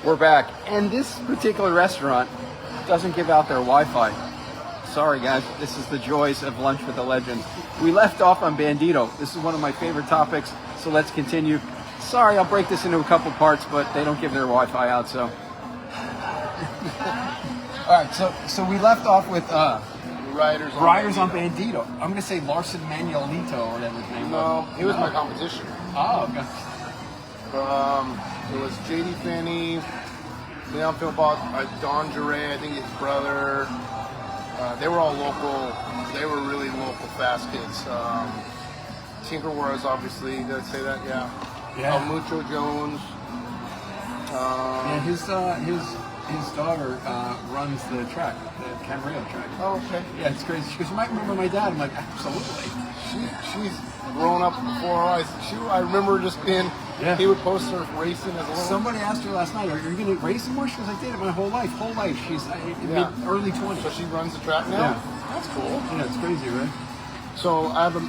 We're back, and this particular restaurant doesn't give out their Wi-Fi. Sorry guys, this is the joys of Lunch with the Legends. We left off on Bandito. This is one of my favorite topics, so let's continue. Sorry, I'll break this into a couple parts, but they don't give their Wi-Fi out, so. All right, so we left off with Riders on Bandito. I'm going to say Larson Manuelito or whatever his name was. No, he was my competition. Oh, okay. It was JD Finney, Leon Philpott, Don Jure, I think his brother. They were all local. They were really local fast kids. Tinker Wars, obviously. Did I say that? Yeah. Mucho Jones. And his daughter runs the track, the Camarillo track. Oh, okay. Yeah, it's crazy. She goes, "You might remember my dad." I'm like, "Absolutely." She's grown up before our eyes. I remember just being. Yeah. He would post her racing as a little. Somebody asked her last night, "Are you going to race anymore?" She was like, "I did it my whole life. She's early 20s." So she runs the track now. Yeah. That's cool. Yeah, it's crazy, right? So I have a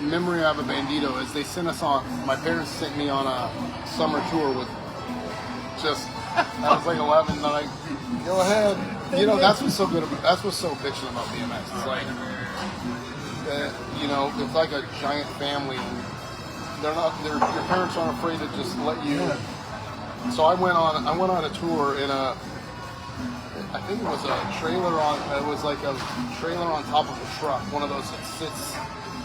memory of a Bandito is they sent us on. My parents sent me on a summer tour with just. I was like 11, and they're like, "Go ahead." You know, that's what's so good about. That's what's so bitching about BMX. It's like, it's like a giant family. They're not. Your parents aren't afraid to just let you. Yeah. So I went on a tour in a. I think it was a trailer on. It was like a trailer on top of a truck. One of those that sits.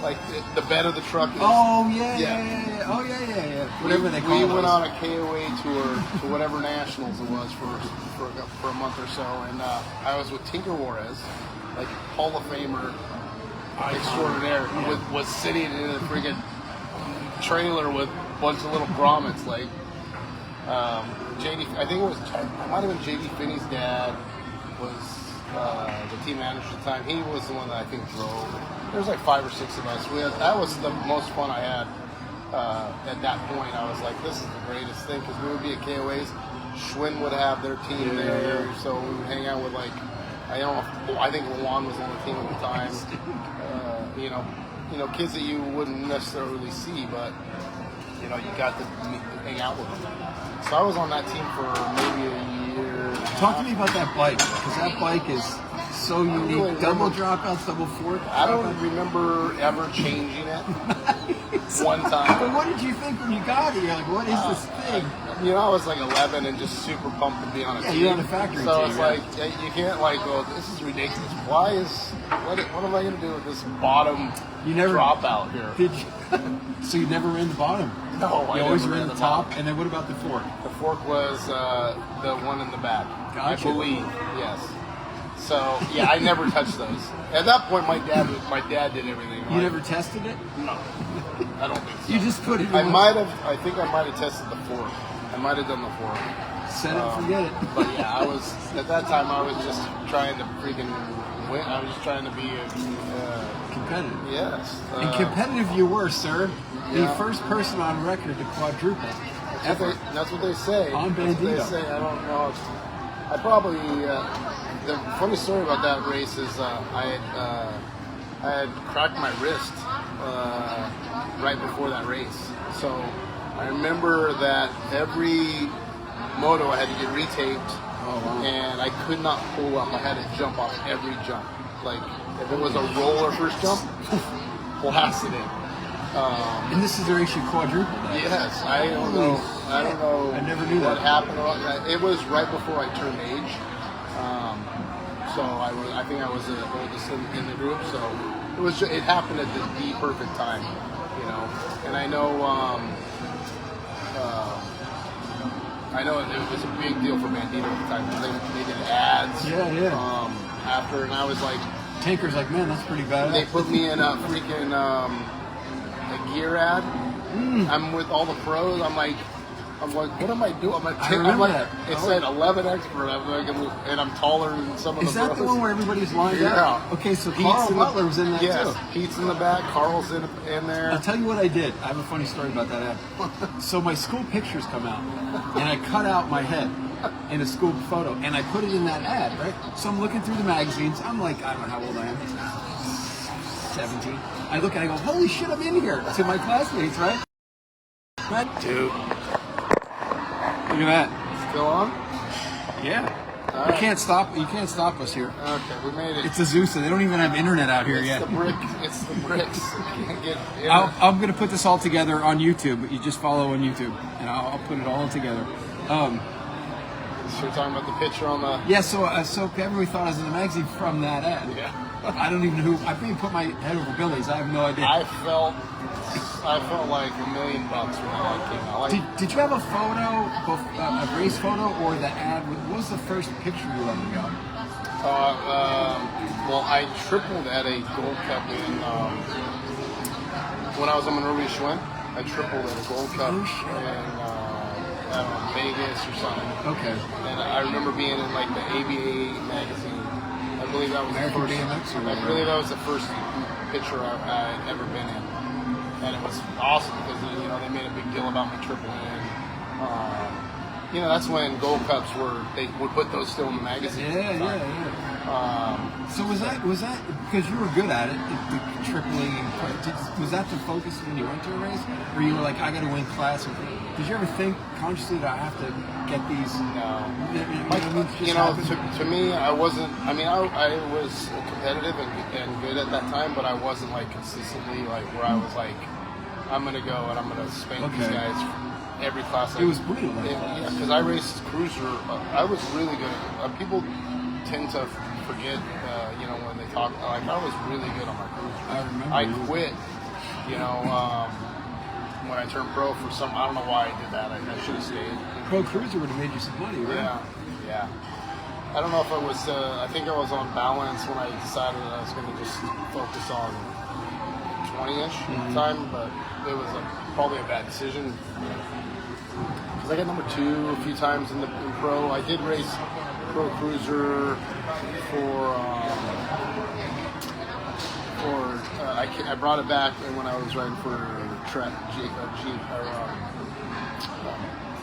Like the bed of the truck is. Oh yeah. Oh yeah. Whatever they call it. We went on a KOA tour to whatever nationals it was for a month or so, and I was with Tinker Juarez, like Hall of Famer extraordinaire, was sitting in a freaking trailer with a bunch of little grommets, like JD. I think it might have been JD Finney's dad was the team manager at the time. He was the one that I think drove. There was like 5 or 6 of us. That was the most fun I had at that point. I was like, this is the greatest thing because we would be at KOAs. Schwinn would have their team there, so we would hang out with like I think Luan was on the team at the time. Kids that you wouldn't necessarily see, but you got to hang out with them. So I was on that team for maybe a year. Talk to me about that bike, because that bike is so unique. Double dropouts, double fork. I don't remember ever changing it one time. But what did you think when you got it? You're like, what is this thing? I was like 11 and just super pumped to be on a team. You're on a factory so team. It's like, you can't go, this is ridiculous. What am I going to do with this bottom dropout here? Did you? So you never ran the bottom? No, you always ran the top. And then what about the fork? The fork was the one in the back. Gotcha. I believe, yes. So I never touched those. At that point, my dad did everything. You never tested it? No, I don't think so. You just put it. I think I might have tested the fork. I might have done the fork. Set it, forget it. But I was at that time. I was just trying to freaking win. I was just trying to be competitive. Yes, and competitive you were, sir. The first person on record to quadruple. That's what they say. On Bandito. They say. I don't know. I probably. The funny story about that race is I had cracked my wrist right before that race. So I remember that every moto I had to get retaped, and I could not pull up. I had to jump off every jump. Like if it was a roller first jump, blasted it. And this is their actually quadruple. Yes, I don't know. I never knew what that happened. It was right before I turned age. So I think I was the oldest in the group. So it happened at the perfect time, And I know it was a big deal for Bandito at the time. They did ads. After, and I was like, Tanker's like, man, that's pretty bad. They put me in a freaking a gear ad. I'm with all the pros. I'm like, what am I doing? I'm like, it said 11 expert. I'm like, and I'm taller than some of the pros. Is that the one where everybody's lined up? Okay, so Carl Butler was in that too. Pete's in the back. Carl's in there. I'll tell you what I did. I have a funny story about that ad. So my school pictures come out, and I cut out my head in a school photo, and I put it in that ad, right? So I'm looking through the magazines. I'm like, I don't know how old I am. 17. I look and I go, holy shit, I'm in here. To my classmates, right? Dude. Look at that. Still on? Yeah. All You right. can't stop. You can't stop us here. Okay, we made it. It's Azusa. They don't even have internet out here It's yet. the brick. It's the bricks. Can't get in. I'm going to put this all together on YouTube. But you just follow on YouTube, and I'll put it all together. So you're talking about the picture on the. Yeah. So everybody thought I was in the magazine from that ad. Yeah. I don't even know who. I think you put my head over Billy's. I have no idea. I felt like $1 million when that came out. Like, Did you have a photo, both a race photo or the ad? What was the first picture you ever got? well, I tripled at a Gold Cup in when I was on Monrovia Schwinn. I tripled at a Gold Cup in I don't know, Vegas or something. Okay. And I remember being in like the ABA magazine. I believe that was American the first. BMX or I believe that was the first picture I'd ever been in, and it was awesome because they made a big deal about my triple in. That's when Gold Cups they would put those still in the magazine. Yeah. So was that because you were good at it, the tripling? Was that the focus when you went to a race, or you were like, I got to win class? Did you ever think consciously that I have to get these? No. To to me, I wasn't. I mean, I was competitive and good at that time, but I wasn't like consistently like where I was like, I'm gonna go and I'm gonna spank these guys every class. It was brutal. Yeah, because I raced cruiser. I was really good. People tend to forget, when they talk. Like I was really good on my cruiser. I remember. I quit. When I turned pro for some, I don't know why I did that. I should have stayed. Pro cruiser would have made you some money, right? Yeah. I don't know if I was. I think I was on balance when I decided that I was going to just focus on 20-ish at the time, but it was probably a bad decision because I got number 2 a few times in pro. I did race pro cruiser for. I brought it back when I was riding for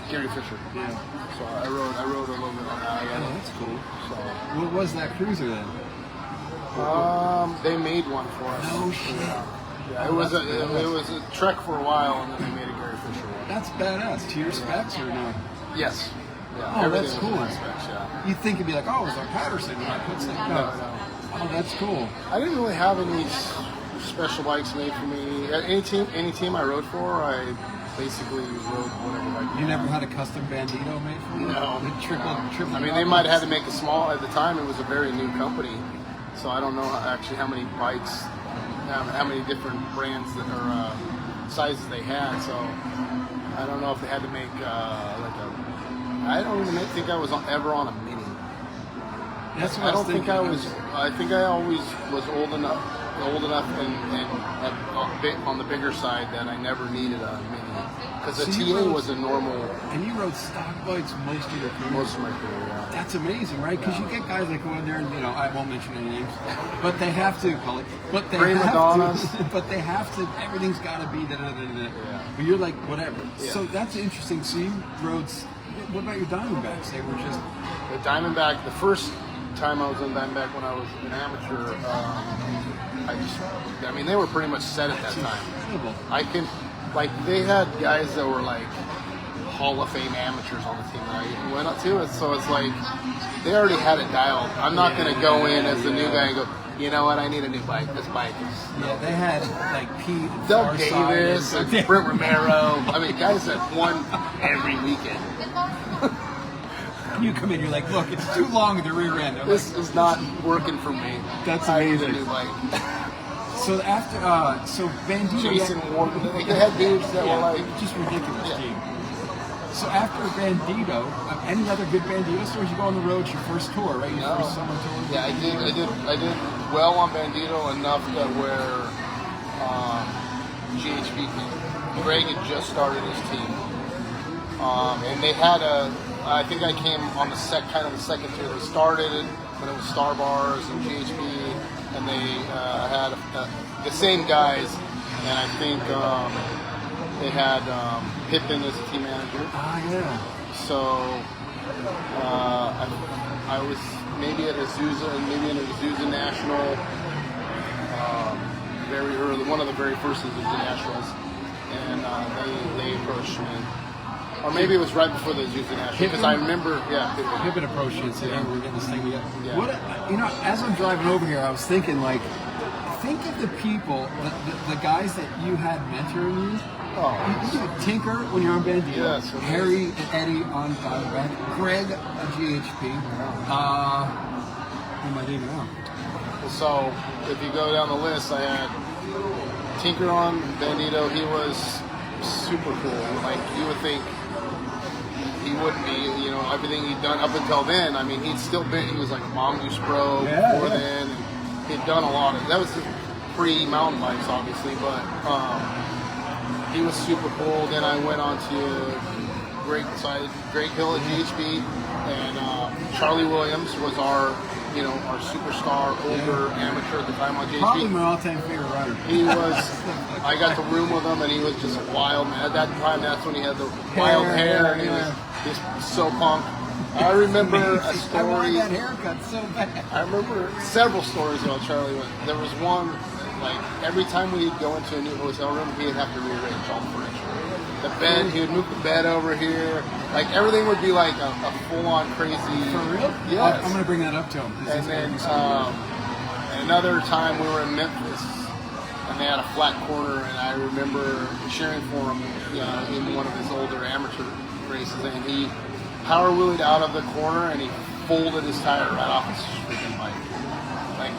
Gary Fisher. Yeah. So I rode a little bit on that. That's cool. So what was that cruiser then? they made one for us. No shit. Yeah, it was a Trek for a while, and then they made a Gary Fisher one. That's badass. To your specs or no? Yes. Yeah. Oh, everything that's was cool. to my specs, yeah. You'd think it'd be like, oh, it was our Patterson when I put something. No. Oh, that's cool. I didn't really have any special bikes made for me. Any team I rode for, I basically rode whatever bike. You never had a custom Bandito made for you? No. The triple. I mean, they might have had to make a small. At the time, it was a very new company, so I don't know actually how many bikes, how many different brands that are sizes they had. So I don't know if they had to make I don't even think I was ever on a mini. That's what I don't think I thinking. was. I think I always was old enough and on the bigger side that I never needed a mini because the TA was a normal. And you rode stock bikes most of your career. Most of my career, yeah. That's amazing, right? Because you get guys that go in there and I won't mention any names, but they have to call it. But they Prima have donnas. to. But they have to. Everything's got to be da da da da. Yeah. But you're like whatever. Yeah. So that's interesting. So you rode. What about your Diamondbacks? They were just The Diamondback. The first time I was in Diamondback when I was an amateur, I mean, they were pretty much set at that time. incredible. They had guys that were like Hall of Fame amateurs on the team that I went up to, so it's like they already had it dialed. I'm not going to go in as the new guy and go, you know what, I need a new bike. This bike is. Yeah, they had like Pete, and Doug Farside Davis, and Brent Romero. I mean, guys that won every weekend. You come in, you're like, look, it's too long at the rear end. I'm This is not working for me. That's I need a amazing. new bike. So after, Bandito, Jason Ward, they had dudes that were like, just ridiculous Yeah. team. So after Bandito, any other good Bandito stories? You go on the road, your first tour, right? Your first summer tour. Yeah, I did well on Bandito enough that where GHB came. Greg had just started his team, and they had I think I came on the second tier. They started it when it was Star Bars and GHB, and they had the same guys, and I think they had Pippin as a team manager. Ah, yeah. So I was maybe at Azusa and maybe in Azusa National, very early, one of the very first Azusa Nationals, and they approached me. Or maybe it was right before the Tuesday National, because I remember, Pippin approached you and said, "Hey, we're getting this thing together." Yeah. What, as I'm driving over here, I was thinking, like, think of the people, the guys that you had mentoring you. Oh, Tinker when you're on Bandito, yes, Harry and Eddie on Diamondback, Greg on GHP. Who am I leaving out? so if you go down the list, I had Tinker on Bandito. He was super cool. Like, you would think he wouldn't be, everything he'd done up until then. I mean, he was like a mongoose pro before then. And he'd done a lot of, that was pre-mountain bikes, obviously, but he was super cool. Then I went on to Greg Hill at GHB, and Charlie Williams was our superstar, older amateur at the time on GHB. Probably my all-time favorite rider. He was, I got to room with him, and he was just wild, man. At that time, that's when he had the wild hair, and he was just so punk. I remember a story. I wanted that haircut so bad. I remember several stories about Charlie. There was one, like, every time we'd go into a new hotel room, he'd have to rearrange all the furniture. The bed, he would move the bed over here. Like, everything would be like a full-on crazy. For real? Yes. I'm going to bring that up to him. And then another time we were in Memphis, and they had a flat corner, and I remember cheering for him, in one of his older amateur races, and he power wheelied out of the corner, and he folded his tire right off his freaking bike. Like,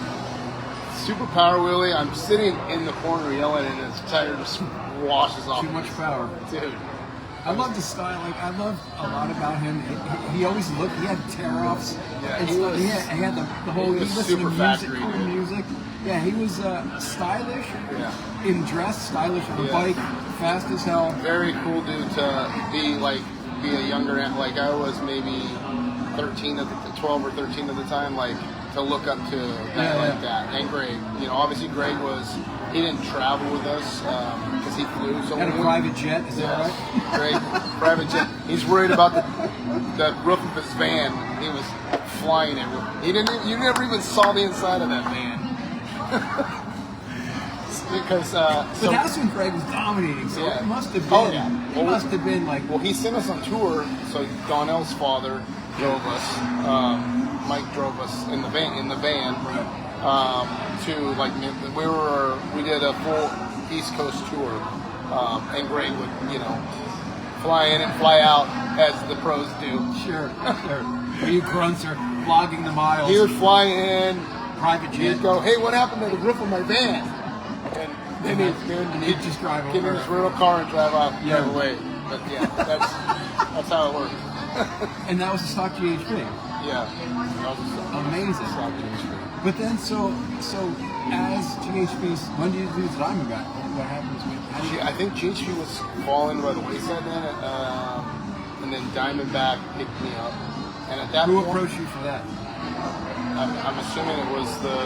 super power wheelie. I'm sitting in the corner yelling, and his tire just washes off. Too much power. Dude. I love the style. Like, I love a lot about him. He always looked. He had tear-offs. Yeah, he had the whole. He was super factory, cool dude. music. Yeah, he was stylish. Yeah. In dress, stylish on the Yeah. bike, fast as hell. Very cool dude to be a younger, like I was maybe 12 or 13 at the time, like, to look up to a guy like that. And Greg, obviously Greg he didn't travel with us because he flew. So Had a private jet, is that right? Great, private jet. He's worried about the roof of his van. He was flying everywhere. You never even saw the inside of that van. Because but that's when Greg was dominating. So it must have been. It must have been like. Well, he sent us on tour. So Donnell's father drove us. Mike drove us in the van. To like we did a full East Coast tour, and Greg would fly in and fly out as the pros do. Sure. You grunts are vlogging the miles. He would fly in. Private jet. He'd go, "Hey, what happened to the roof of my van?" And he'd just drive over. Get in his rental car and drive away. But yeah, that's how it worked. And that was a stock GHP. Yeah, amazing. Stock GHP. But then, so as GHP's, when did you do the Diamondback? What happens with? I think GHP was falling by the wayside then, and then Diamondback picked me up. And at that Who point, approached you for that? I'm assuming it was the.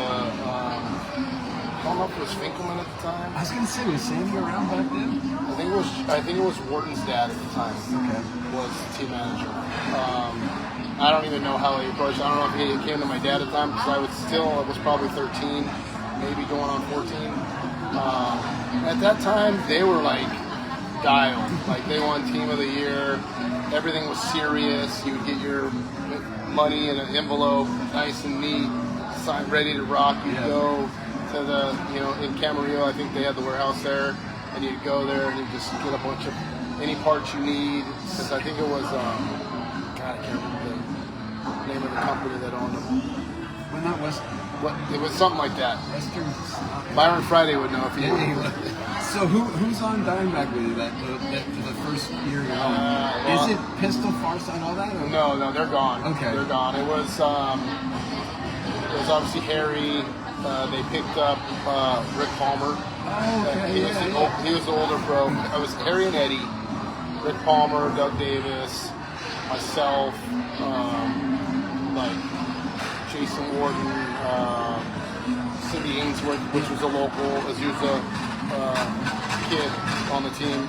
I don't know if it was Finkelman at the time. I was gonna say, was Sandy around back then? I think it was Wharton's dad at the time. Okay. Was the team manager. I don't even know how he approached. I don't know if he came to my dad at the time because I was probably 13, maybe going on 14. At that time, they were like dialed. Like, they won Team of the Year. Everything was serious. You would get your money in an envelope, nice and neat, signed, ready to rock. You'd go to the, in Camarillo, I think they had the warehouse there, and you'd go there and you'd just get a bunch of any parts you need. Because I think it was, God, I can't remember the name of the company that owned them. Well, not West. What, it was something like that. Western. Byron Friday would know if he would. So who's on Diamondback with you the first year you're on? Is it Pistol, Farside, all that? Or? No, they're gone. Okay. They're gone. It was obviously Harry. They picked up Rick Palmer. Oh, okay. He was the older pro. It was Harry and Eddie, Rick Palmer, Doug Davis, myself, like Jason Wharton, Cindy Ainsworth, which was a local, Azusa kid on the team.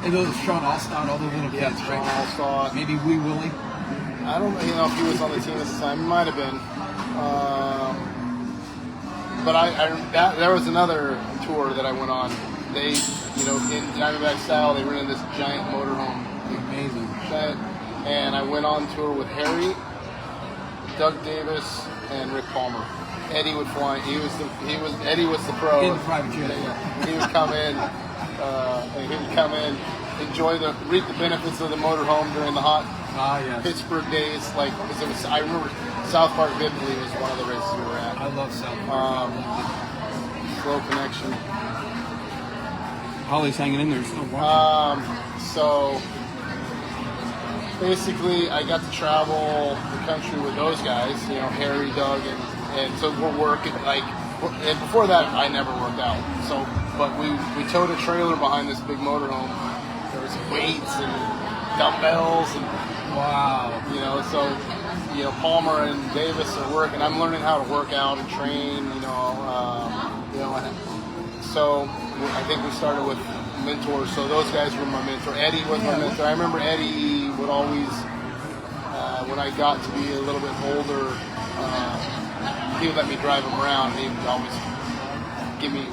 And those Sean Allstott, all the little kids, Sean right? Allstott. Maybe Wee Willie. I don't know if he was on the team at the time. He might have been. But there was another tour that I went on. They, in Diamondback style, they rented this giant motorhome. Amazing. went, and I went on tour with Harry, Doug Davis, and Rick Palmer. Eddie would fly. Eddie was the pro. In the private jet. Yeah. He would come in. Reap the benefits of the motorhome during the hot yes. Pittsburgh days. Like, because it was, I remember South Park vividly was one of the races we were at. I love South Park. Slow connection. Holly's hanging in there, still watching. So basically, I got to travel the country with those guys. You know, Harry, Doug, and so we're working like. And before that, I never worked out. So, but we towed a trailer behind this big motorhome. There was weights and dumbbells and Wow. you know. So, you know, Palmer and Davis are working. I'm learning how to work out and train. So I think we started with mentors. So those guys were my mentor. Eddie was my mentor. I remember Eddie would always, when I got to be a little bit older. He would let me drive him around. He would always give me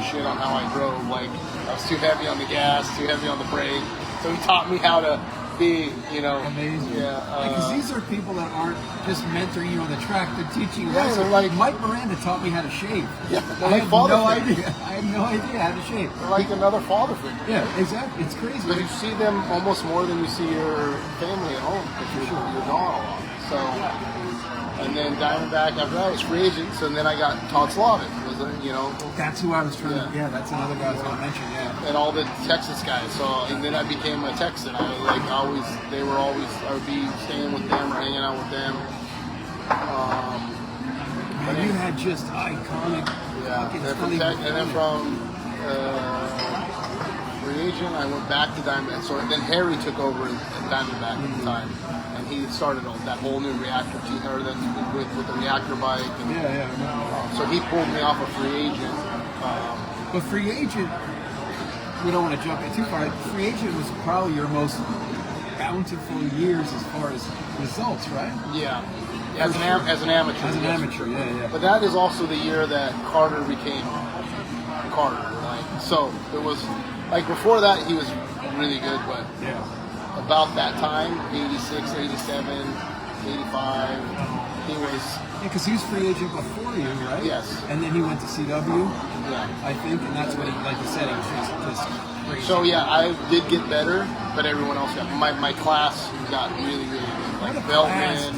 shit on how I drove. Like I was too heavy on the gas, too heavy on the brake. So he taught me how to be, you know, amazing. Yeah, because these are people that aren't just mentoring you on the track; they're teaching you. Yeah, So like Mike Miranda taught me how to shave. Yeah, I like had father no figure. idea. I had no idea how to shave. They're like another father figure. Yeah, exactly. It's crazy. But you see them almost more than you see your family at home because you're gone a lot. So. And then Diamondback after that was FreeAgent, so then I got Todd Slavic, That's who I was trying to. Yeah, that's another guy I was going to mention. Yeah. And all the Texas guys. So and then I became a Texan. I would be staying with them or hanging out with them. Man, you had just iconic. Yeah. And then from FreeAgent, I went back to Diamondback. So then Harry took over at Diamondback at the time. And he started that whole new reactor team, or with the reactor bike. And, so he pulled me off of FreeAgent. But FreeAgent, we don't want to jump in too far. FreeAgent was probably your most bountiful years as far as results, right? Yeah. As an amateur. As an amateur, yeah. But that is also the year that Carter became Carter. So it was like before that he was really good, but about that time, 86, 87, 85, he was... Yeah, because he was FreeAgent before you, right? Yes. And then he went to CW, I think, and that's what he, like you said, he was just crazy. So yeah, I did get better, but everyone else got... My class got really, really good. Like Veltman,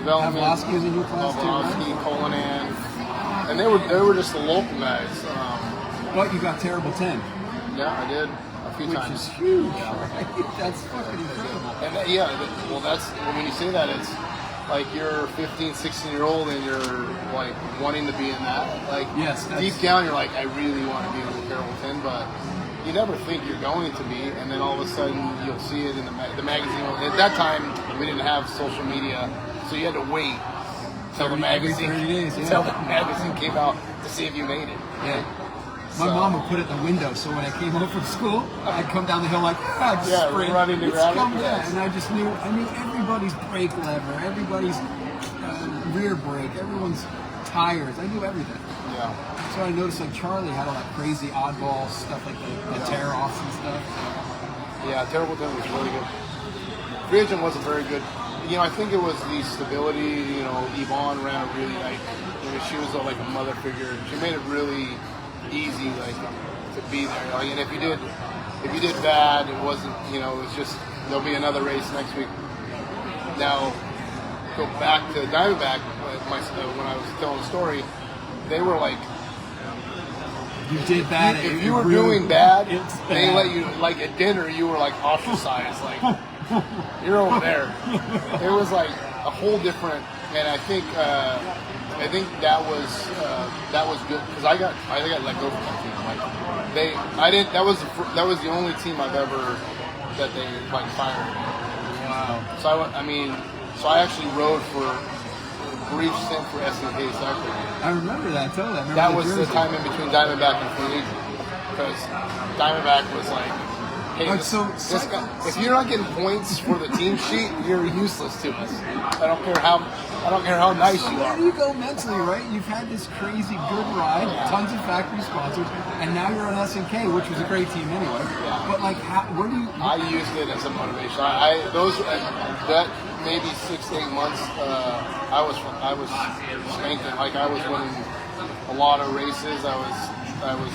Pavlovsky was in your class too, right? Colanan. And they were just the local guys. But you got terrible 10. Yeah, I did. Which times. Is huge, right? That's fucking incredible. And that's when you say that, it's like you're 15, 16-year-old and you're like wanting to be in that. Like deep down, you're like, I really want to be in the Terrible 10, but you never think you're going to be, and then all of a sudden you'll see it in the magazine. At that time, we didn't have social media, so you had to wait until the magazine came out to see if you made it. Yeah. My mom would put it in the window, so when I came home from school, I'd come down the hill like, sprint. Running to grab it. And I just knew everybody's brake lever, everybody's rear brake, everyone's tires. I knew everything. Yeah. So I noticed like Charlie had all that crazy oddball stuff, like the tear-offs and stuff. Yeah, Terrible 10 was really good. FreeAgent wasn't very good. I think it was the stability. Yvonne ran a really she was like a mother figure. She made it really easy, to be there. And if you did bad, it wasn't. It was just there'll be another race next week. Now, go back to Diamondback. When I was telling the story, they were like, you did bad. If you were doing bad, they let you at dinner. You were like ostracized. You're over there. It was like a whole different. And I think that was good because I got let go from that team. That was the only team I've ever that they fired. Wow. So I actually rode for a brief stint for SNK Cycling. I remember that totally. That was the time in between Diamondback and FreeAgent because Diamondback was hey, this guy, if you're not getting points for the team sheet, you're useless to us. I don't care how nice you Where are. do you go mentally, right? You've had this crazy good ride, tons of factory sponsors, and now you're on SNK, which was a great team anyway. Yeah. But like, where do you? I used it as a motivation. That maybe 6 to 8 months, I was spanking. Like I was winning a lot of races. I was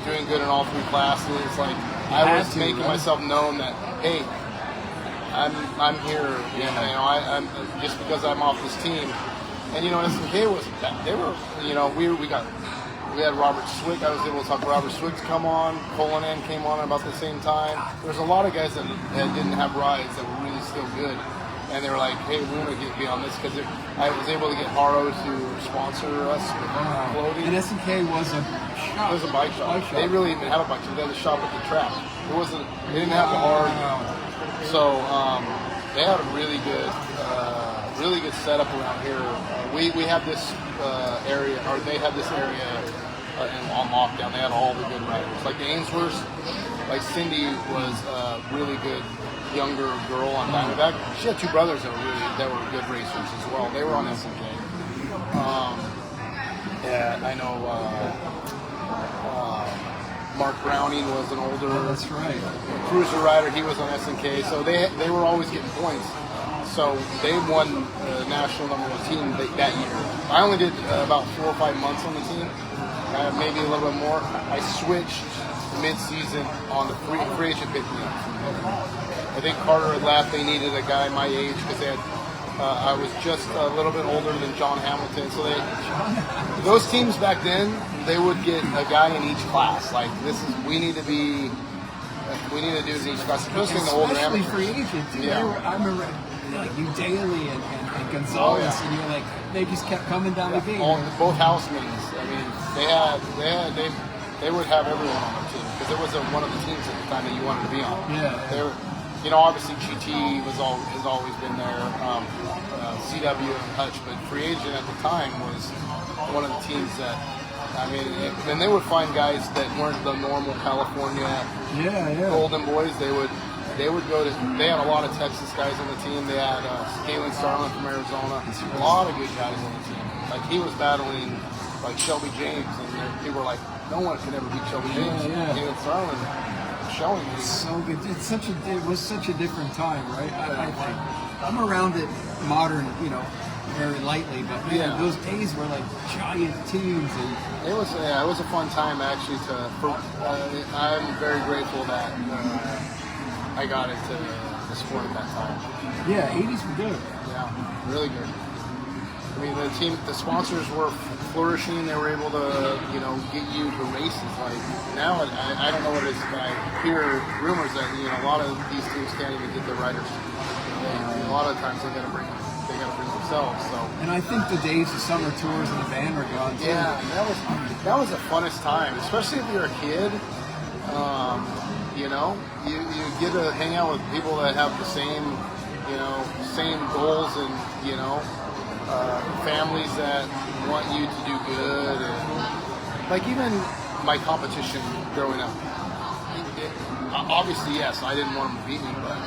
doing good in all 3 classes. Like I was making myself known that hey, I'm here. I'm just because I'm off this team. And SNK was they were we had Robert Swick. I was able to talk to Robert Swick to come on. Colinan came on about the same time. There's a lot of guys that didn't have rides that were really still good. And they were like, hey, we want to be on this because I was able to get Haro to sponsor us with clothing. And SNK was a shop. It was a bike shop. They really didn't have a bike shop. They had a shop at the track. They didn't have the hard. So they had a really good setup around here. We had this area, or they had this area on lockdown. They had all the good riders. Like the Ainsworths, like Cindy was a really good younger girl on Diamondback. She had 2 brothers that were good racers as well. They were on SNK. I know Mark Browning was an older that's right. cruiser rider. He was on SNK, so they were always getting points. So they won the national #1 team that year. I only did about 4 or 5 months on the team, maybe a little bit more. I switched mid-season on the free agent pick me up. I think Carter had left. They needed a guy my age because they had. I was just a little bit older than John Hamilton, so those teams back then they would get a guy in each class. Like we need to do it in each class, especially in the older amateurs. Free agent. Yeah. I remember like you Daly and Gonzalez, and you were like they just kept coming down the gate. Both housemates. I mean, they would have everyone on their team because it was one of the teams at the time that you wanted to be on. Yeah. They were, obviously GT has always been there, CW and Hutch, but Free Agent at the time was one of the teams that, and they would find guys that weren't the normal California Golden Boys. They would go to. They had a lot of Texas guys on the team. They had Galen Starlin from Arizona. A lot of good guys on the team. Like he was battling like Shelby James, and people were like, no one could ever beat Shelby James. Galen Starlin. Showing me. So good. It was such a different time, right? I think I'm around it modern, very lightly, but man, those days were like giant teams, and it was a fun time actually. I'm very grateful that I got into the sport at that time. Yeah, 80s were good. Yeah, really good. I mean, the sponsors were flourishing. They were able to, get you to races. Like now, I don't know what it is, but I hear rumors that a lot of these teams can't even get their riders. A lot of times they got to bring themselves. So. And I think the days of summer tours in the van were gone too. Yeah, that was the funnest time, especially if you're a kid. You get to hang out with people that have the same goals and families that want you to do good, and like even my competition growing up. Obviously, yes, I didn't want them to beat me, but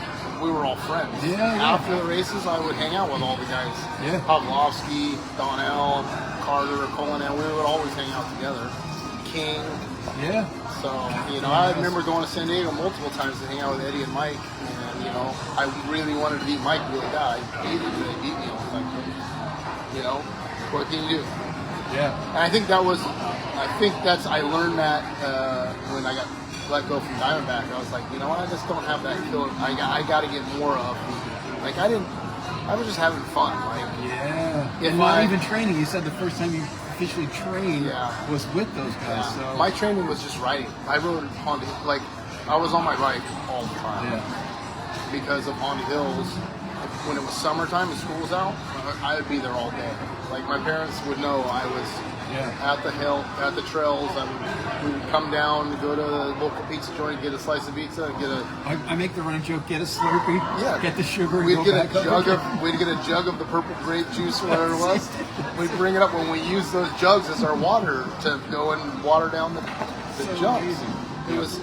we were all friends. After the races, I would hang out with all the guys. Pavlovsky, Donnell, Carter, Colinan. We would always hang out together. King. So, I remember going to San Diego multiple times to hang out with Eddie and Mike, and, I really wanted to beat Mike really bad. I hated that they beat me all the time. What can you do? And I think I learned that when I got let go from Diamondback. I was like, I just don't have that killer. I got to get more of me. Like, I was just having fun. Like, and not even training. You said the first time you officially trained was with those guys. So my training was just riding. I rode Honda, like I was on my bike all the time because of Honda Hills. When it was summertime and school was out, I would be there all day. Like my parents would know I was at the hill, at the trails. We would come down, go to the local pizza joint, get a slice of pizza, I make the running joke: get a Slurpee, get the sugar. We'd get a jug of the purple grape juice or whatever it was. We'd bring it up when we used those jugs as our water to go and water down the jugs. It was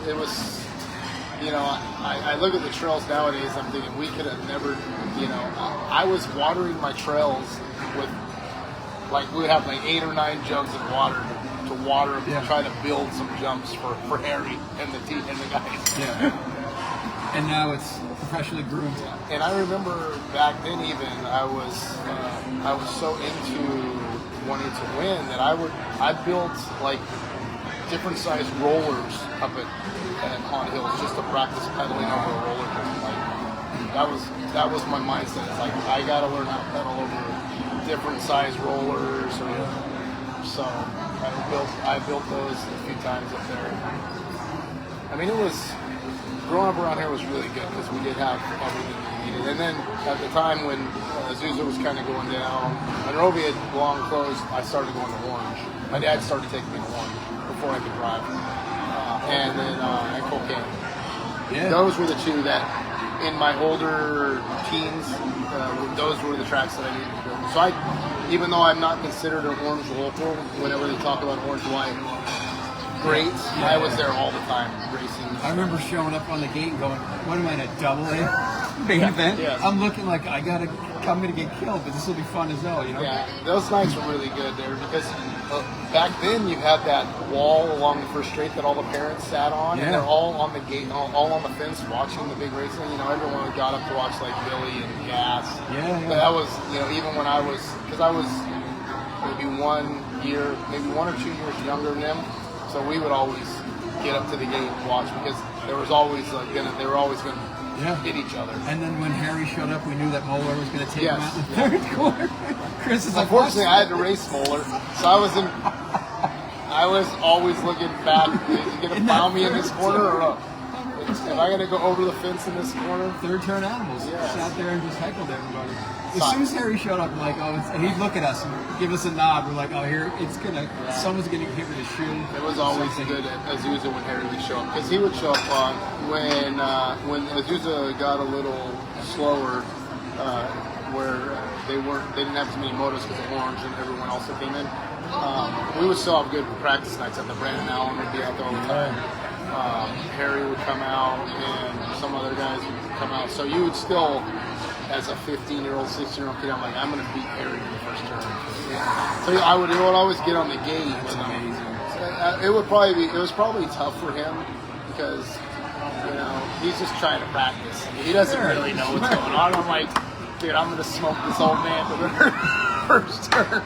you know, I look at the trails nowadays. I'm thinking we could have never, you know, I was watering my trails with, like, we would have like 8 or 9 jugs of water to water them, to try to build some jumps for Harry and the guys. Yeah. And now it's professionally groomed. And I remember back then, even I was so into wanting to win that I built like different sized rollers up on hills just to practice pedaling over a roller. Like that was my mindset. It's like I gotta learn how to pedal over different size rollers. So I built those a few times up there. I mean, growing up around here was really good because we did have everything we needed. And then at the time when Azusa was kind of going down, Monrovia had long closed, I started going to Orange. My dad started taking me to Orange before I could drive. And then and Cocaine. Yeah. Those were the two that, in my older teens, those were the tracks that I needed to build. So even though I'm not considered an Orange local, whenever they talk about Orange White, great. Yeah. I was there all the time racing. I remember showing up on the gate and going, what am I in a double A main event? Yes. I'm looking like I'm gonna get killed, but this will be fun as hell, you know? Yeah, those nights were really good there because back then you had that wall along the first straight that all the parents sat on, and they're all on the gate, all on the fence watching the big racing. You know, everyone got up to watch like Billy and Gas. Yeah. But that was, you know, even when I was maybe 1 year, maybe 1 or 2 years younger than them. So we would always get up to the gate and watch because there was always they were always going to hit each other. And then when Harry showed up, we knew that Moeller was going to take him out in the third quarter. Chris is like, unfortunately, I had to race Moeller, so I was always looking back. Is he going to foul me in this corner or not? Am I going to go over the fence in this corner? Third turn animals. Sat there and just heckled everybody. As soon as Harry showed up, I'm like, and he'd look at us and give us a nod. We're like, oh, here, someone's going to hit with a shoe. It was always good at Azusa when Harry would show up. Because he would show up on, when Azusa got a little slower, where they didn't have as many motos because of Orange and everyone else that came in. We would still have good practice nights at the Brandon Allen would be out there all the time. Harry would come out and some other guys would come out. So you would still, as a 15-year-old, 16-year-old kid, I'm like, I'm going to beat Harry in the first turn. So it would always get on the gate. That's amazing. It was probably tough for him because, you know, he's just trying to practice. He doesn't really know what's going on. I'm like, dude, I'm going to smoke this old man for the first turn.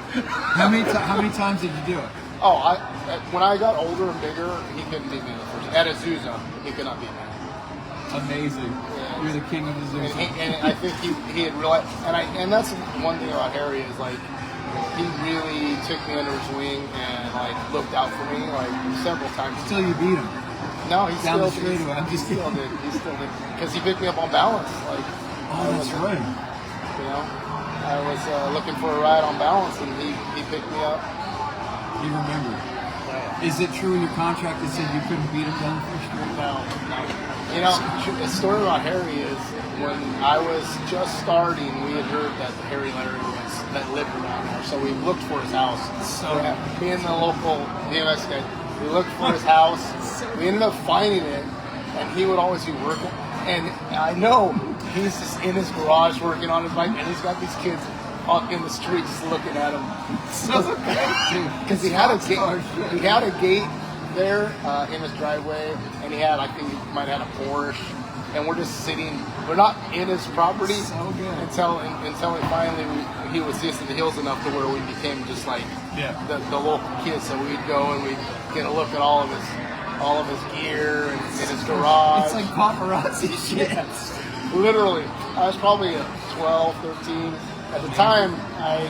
How many times did you do it? Oh, when I got older and bigger, he couldn't beat me in the first. At Azusa, he could not beat me. Amazing. Yeah. You're the king of Azusa. And I think he had realized, and that's one thing about Harry is like, he really took me under his wing and like looked out for me like several times. Until you beat him. No, he down still the straightaway. I'm just kidding. He still did because he picked me up on balance. Like, that's right. You know, I was looking for a ride on balance, and he picked me up. You remember? Yeah. Is it true in your contract that said you couldn't beat him down the first straight? No. You know, the story about Harry is when I was just starting, we had heard that Harry Larry lived around there, so we looked for his house. So me and the local DMS guy, we looked for his house. We ended up finding it, and he would always be working. And I know he's just in his garage working on his bike, and he's got these kids out in the street just looking at him. Because he had a gate there in his driveway, and I think he might have had a Porsche, and we're just sitting. We're not in his property until he was just in the hills enough to where we became just like the local kids. So we'd go and we'd get a look at all of his gear and in his garage. It's like paparazzi shit. Yes. Literally, I was probably 12, 13. At the time, I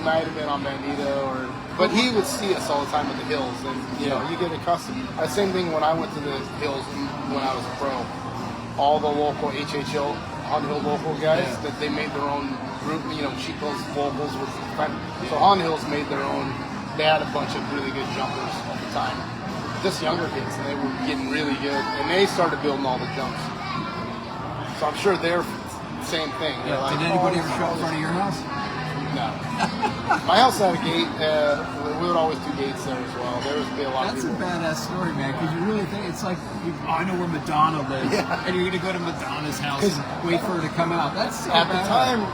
might have been on Bandito, but he would see us all the time at the hills, and you know, you get accustomed. Same thing when I went to the hills when I was a pro. All the local HHL on hill local guys that they made their own group. You know, Chico's vocals was so on hills made their own. They had a bunch of really good jumpers at the time, just younger kids, and they were getting really good, and they started building all the jumps. So I'm sure they're same thing. Yeah. Like, did anybody ever show up in front of your house? No. My house had a gate. We would always do gates there as well. There would be a lot That's of a people. badass story, man, because you really think it's like, I know where Madonna lives, Yeah. and you're going to go to Madonna's house and wait for her to come out. That's so At the badass. time,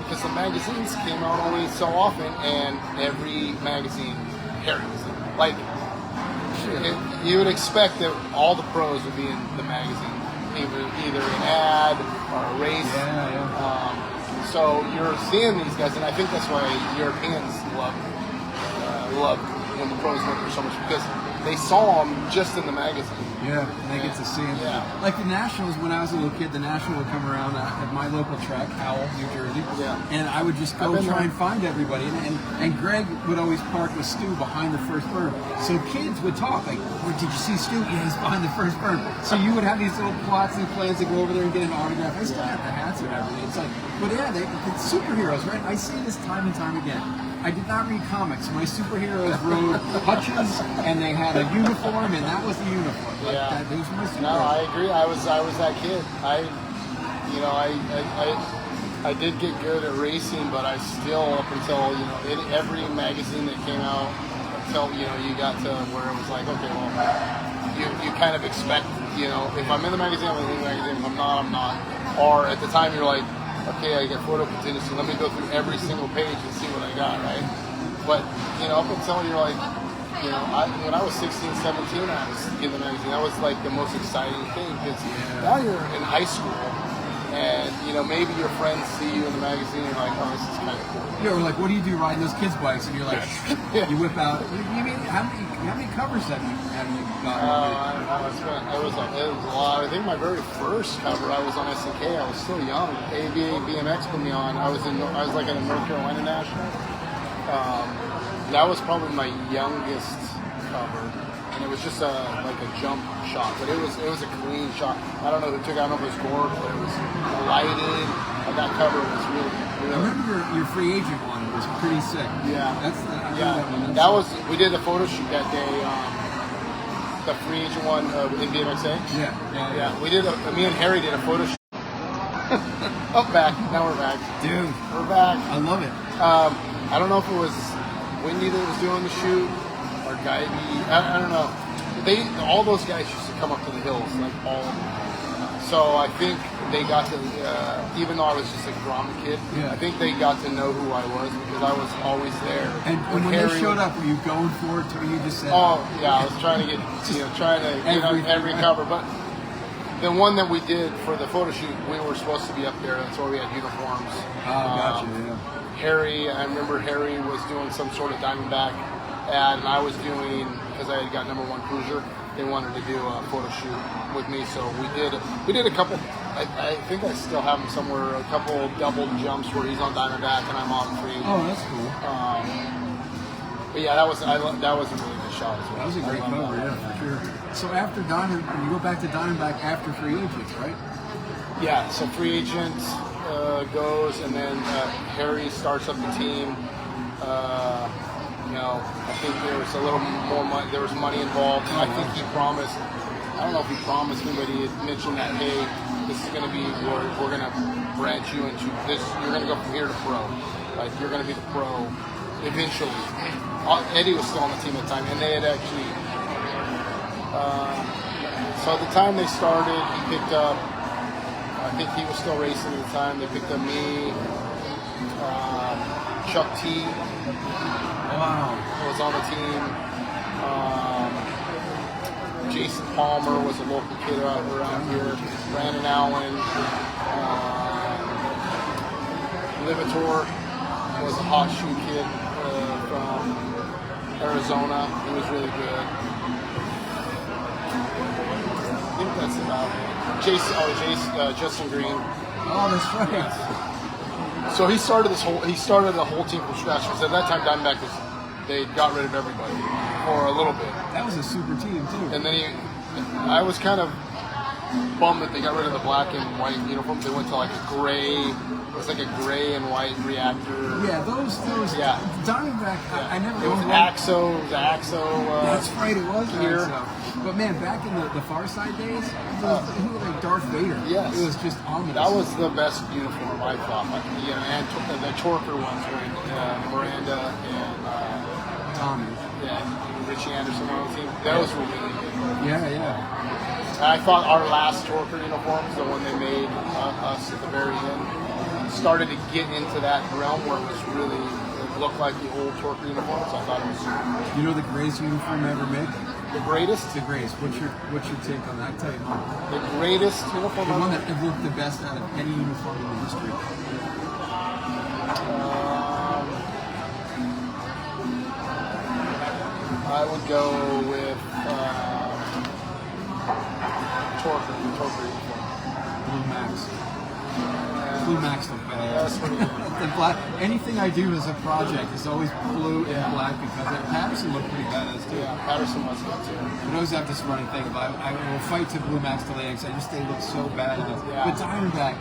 because the magazines came out only so often, and every magazine carries it. Like, you would expect that all the pros would be in the magazine, either an ad or a race. Yeah. So you're seeing these guys, and I think that's why Europeans love when the pros went there so much, because they saw them just in the magazine. Yeah, and they get to see them. Yeah. Like the Nationals, when I was a little kid, the National would come around at my local track, Howell, New Jersey. Yeah. And I would just go try and find everybody. And Greg would always park with Stu behind the first berm. So kids would talk, like, did you see Stu? Yeah, he's behind the first berm. So you would have these little plots and plans to go over there and get an autograph. I still have the hats and everything. It's like, but yeah, it's superheroes, right? I see this time and time again. I did not read comics. My superheroes rode hutches, and they had a uniform, and that was the uniform. Like, Yeah. those were my superheroes. No, I agree. I was that kid. I did get good at racing, but I still, up until in every magazine that came out, until you got to where it was like, okay, well, you kind of expect, if I'm in the magazine, I'm in the magazine. If I'm not, I'm not. Or at the time, you're like, okay, I get photo contingency. Let me go through every single page and see what I got, right? But up until you're like, when I was 16, 17, I was in the magazine. That was like the most exciting thing, because now you're in high school, and maybe your friends see you in the magazine, and you're like, oh, this is kind of cool. Yeah, or like, what do you do riding those kids' bikes? And you're like, you whip out. You mean how many covers have you gotten? It was a lot. I think my very first cover, I was on SNK. I was still young. ABA BMX put me on. I was like at a North Carolina National. That was probably my youngest cover, and it was just like a jump shot, but it was a clean shot. I don't know who took it. I don't know if it was Gord, but it was lighted. That cover was really. I remember your free agent one was pretty sick. Yeah, That was. We did a photo shoot that day. The free agent one in BMXA. Yeah. We did. Me and Harry did a photo shoot. Back. Now we're back. Dude, we're back. I love it. I don't know if it was Wendy that was doing the shoot or Guy B. I don't know. All those guys used to come up to the hills, like all of them. So I think they got to, even though I was just a drama kid, I think they got to know who I was, because I was always there. And when they showed up, were you going for it, or you just said? Oh yeah, I was trying to get, every cover. But the one that we did for the photo shoot, we were supposed to be up there. That's why we had uniforms. Oh, gotcha. Yeah. Harry, I remember Harry was doing some sort of Diamondback ad, and I was doing, because I had got #1 cruiser, they wanted to do a photo shoot with me, so we did a couple. I think I still have them somewhere. A couple double jumps where he's on Diamondback and I'm on free. Oh, that's cool. But yeah, that was a really good shot as well. That was a great cover, yeah, for sure. So after you go back to Diamondback after free agents, right? Yeah. So free agent goes, and then Harry starts up the team. I think there was a little more money. There was money involved. I think he promised. I don't know if he promised me, but he had mentioned that, hey, this is going to be where we're going to branch you into this. You're going to go from here to pro. Like, you're going to be the pro eventually. Eddie was still on the team at the time, and they had actually. So at the time they started, he picked up. I think he was still racing at the time. They picked up me, Chuck T. Wow. Was on the team. Jason Palmer was a local kid around here. Brandon Allen. Livator was a hot shoe kid from Arizona. He was really good. I think that's about it. Justin Green. Oh, that's right. Yes. So he started a whole team from scratch, because at that time Diamondback they got rid of everybody for a little bit. That was a super team too. And then I was kind of bummed that they got rid of the black and white uniforms. They went to like a gray. It was like a gray and white reactor. Yeah, those. Yeah. Diamondback. I never. It was owned one. Axo. It was Axo. That's right. It was here. Axo. But man, back in the Far Side days, it was like Darth Vader. Yes. It was just ominous. That was the best uniform I thought. Like, and the Torker ones were Miranda and Tommy. Yeah, Richie Anderson on the team. Those were really good. Yeah. And I thought our last Torker uniforms, the one they made us at the very end, started to get into that realm where it was really, it looked like the old Torker uniforms. I thought it was. You know the greatest uniform ever made? The greatest? The greatest. What's your take on that? I'll tell you mine. The greatest uniform The ever one made? that looked the best out of any uniform in the history. I would go with Torker uniform. Blue Max. Blue Max look That's badass. pretty good. The black. Anything I do as a project is always blue Yeah. and black because Patterson looked pretty badass too. Yeah, Patterson was good too. I always have this running thing about I will fight to Blue Max till the end because I just they look so badass. Yeah. But Diamondback,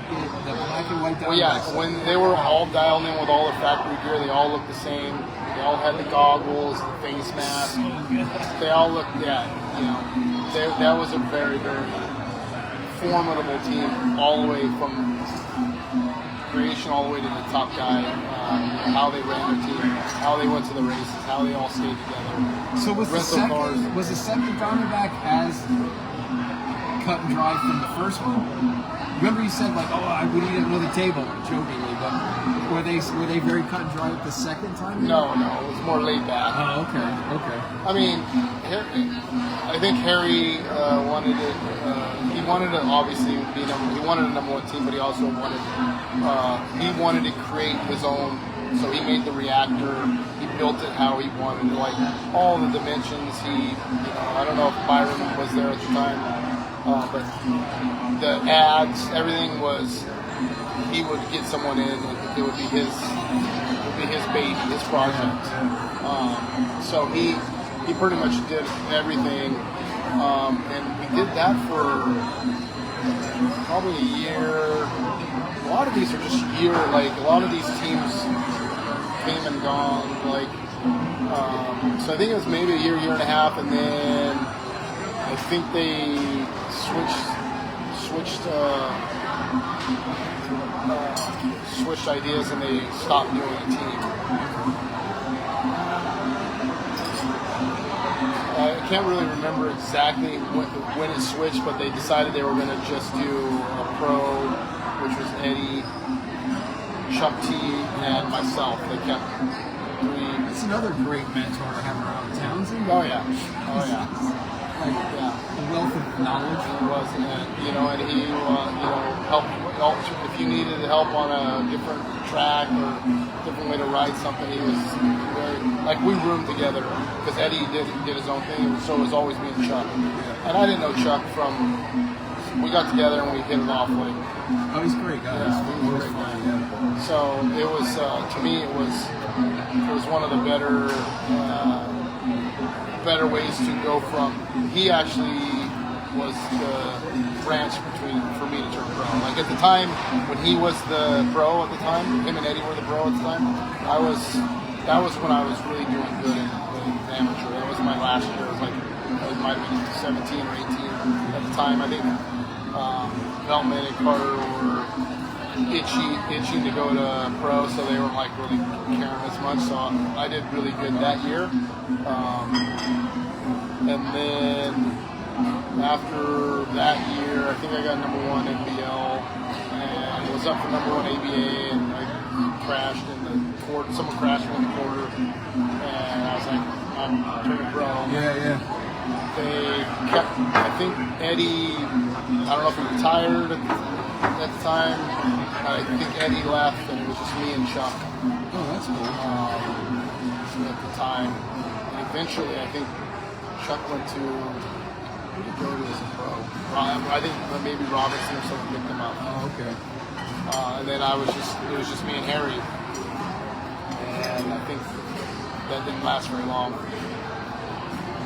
the black and white Diamondbacks. Well, yeah, when they were all dialed in with all the factory gear, they all looked the same. They all had the goggles, the face mask. They all looked, that was a very, very formidable team all the way from creation all the way to the top guy. How they ran their team, how they went to the races, how they all stayed together. So was the second Diamondback as cut and dry from the first one? Remember you said like, we need another table, jokingly, but were they very cut and dry with the second time? No, it was more laid back. Oh, okay. I mean, I think Harry wanted it. He wanted to obviously be he wanted a number one team, but he also wanted to create his own. So he made the reactor. He built it how he wanted it, like all the dimensions. I don't know if Byron was there at the time, but the ads, everything was. He would get someone in, and it would be his baby, his project. So he pretty much did everything, and we did that for probably a year. A lot of these are just like a lot of these teams came and gone. So I think it was maybe a year and a half, and then I think they switched ideas and they stopped doing a team. I can't really remember exactly when it switched, but they decided they were going to just do a pro, which was Eddie, Chuck T, and myself. They kept three. That's another great mentor to have around Townsend. Oh yeah. A wealth of knowledge. He was, and he, helped. If you needed help on a different track or different way to ride something, he was very, like we roomed together because Eddie did his own thing, so it was always me and Chuck. And I didn't know Chuck we got together and we hit it off like. Oh, he's a great guy. Yeah, He's a great guy. Yeah. So it was, to me, it was one of the better ways to go from. He actually was the branch for me to turn pro. Like at the time when he was the pro at the time, him and Eddie were the pro at the time. That was when I was really doing good in amateur. That was my last year. It was like it might have been 17 or 18 at the time. I think Veltman and Carter were itching to go to pro, so they weren't like really caring as much. So I did really good that year. And then after that year, I think I got number one NBL and was up for number one ABA, and I crashed in the quarter. Someone crashed in the quarter, and I was like, I'm turning pro. Yeah. They kept, I think Eddie, I don't know if he retired at the time. I think Eddie left, and it was just me and Chuck. Oh, that's cool. At the time. And eventually, I think Chuck went to, who did he go to as a pro? I think maybe Robertson or something picked him up. Oh, okay. And then it was just me and Harry. And I think that didn't last very long.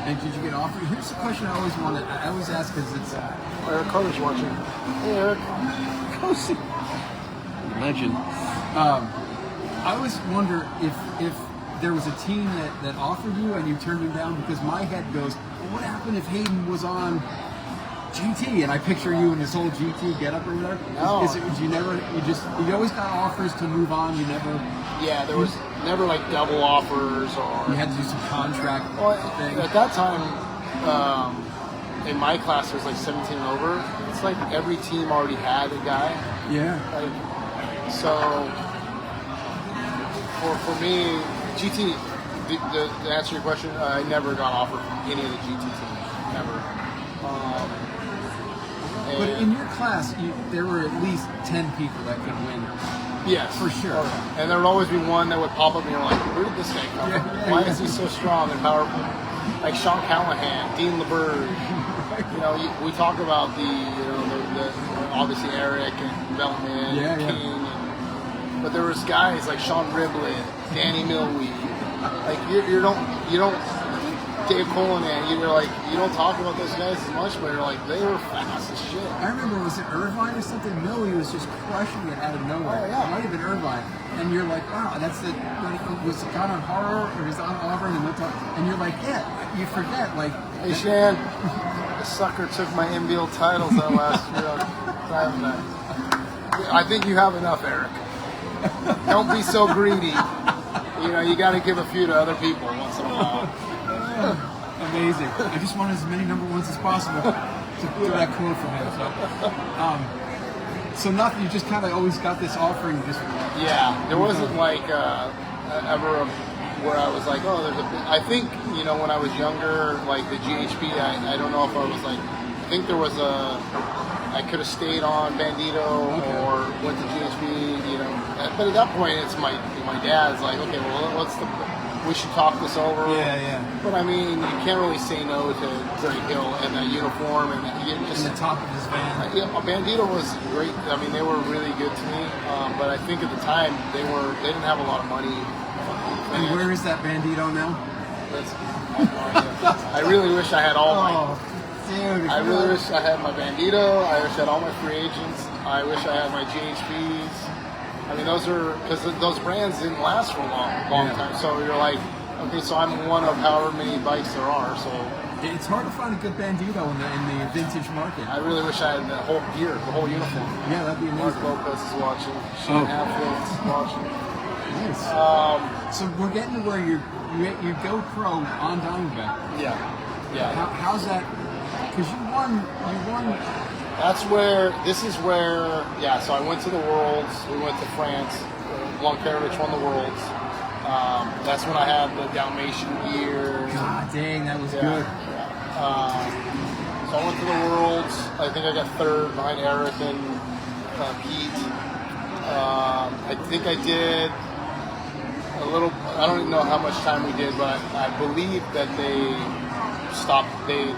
And did you get offered? Here's the question I always ask because it's Eric Carter's watching. Hey, Eric. Cozy. Legend. I always wonder if there was a team that offered you and you turned him down, because my head goes, well, what happened if Hayden was on GT? And I picture you in this whole GT getup or whatever. No. You always got offers to move on. You never. Yeah, there was never like double offers or. You had to do some contract thing. At that time, in my class, there was like 17 and over. It's like every team already had a guy. Yeah. Like, so for me, GT. To answer your question, I never got offered from any of the GT teams. Never. But in your class, there were at least 10 people that could win. Yes, for sure. And there would always be one that would pop up, and you're like, "Where did this guy come from? Why is he so strong and powerful?" Like Sean Callahan, Dean LeBerge. You know, we talk about the obviously Eric and Bellman, King, but there was guys like Sean Riblett, Danny Millweed. Like you don't. Dave Colanan, you're like, you don't talk about those guys as much, but you're like, they were fast as shit. I remember, was it Irvine or something? Millie was just crushing it out of nowhere. Oh, yeah. It might have been Irvine. And you're like, wow, that's the, was it kind of horror, or is on Auburn, and went to, and you're like, yeah, you forget, like. Hey, Shan, the sucker took my NBL titles that last year on Friday night. I think you have enough, Eric. Don't be so greedy. You know, you got to give a few to other people once in a while. Amazing. I just wanted as many number ones as possible to do that quote from him. So nothing, you just kind of always got this offering. There wasn't like ever where I was like, oh, there's a. I think, you know, when I was younger, like the GHP, I don't know if I was like, I think there was I could have stayed on Bandito or went to GHP, you know. But at that point, it's my dad's like, okay, well, we should talk this over. Yeah. But I mean, you can't really say no to Greg Hill and that uniform and just the top of his van. Bandito was great. I mean, they were really good to me. But I think at the time they didn't have a lot of money. And where is that Bandito now? I really wish I had all my. Dude, I really wish I had my Bandito. I wish I had all my free agents. I wish I had my GHPs. I mean, those are because those brands didn't last for a long time. So you're like, okay, so I'm one of however many bikes there are. So it's hard to find a good Bandito in the vintage market. I really wish I had the whole gear, the whole uniform. Yeah, that'd be amazing. Mark Lopez is watching. Shane Hatfield's watching. Nice. So we're getting to where you go pro on Diamondback. Yeah. How's that? Because you won. This is where, so I went to the Worlds, we went to France, Lonkerovich won the Worlds. That's when I had the Dalmatian gear. God dang, that was good. Yeah. So I went to the Worlds, I think I got third behind Eric and Pete. I think I did a little, I don't even know how much time we did, but I believe that they stopped, they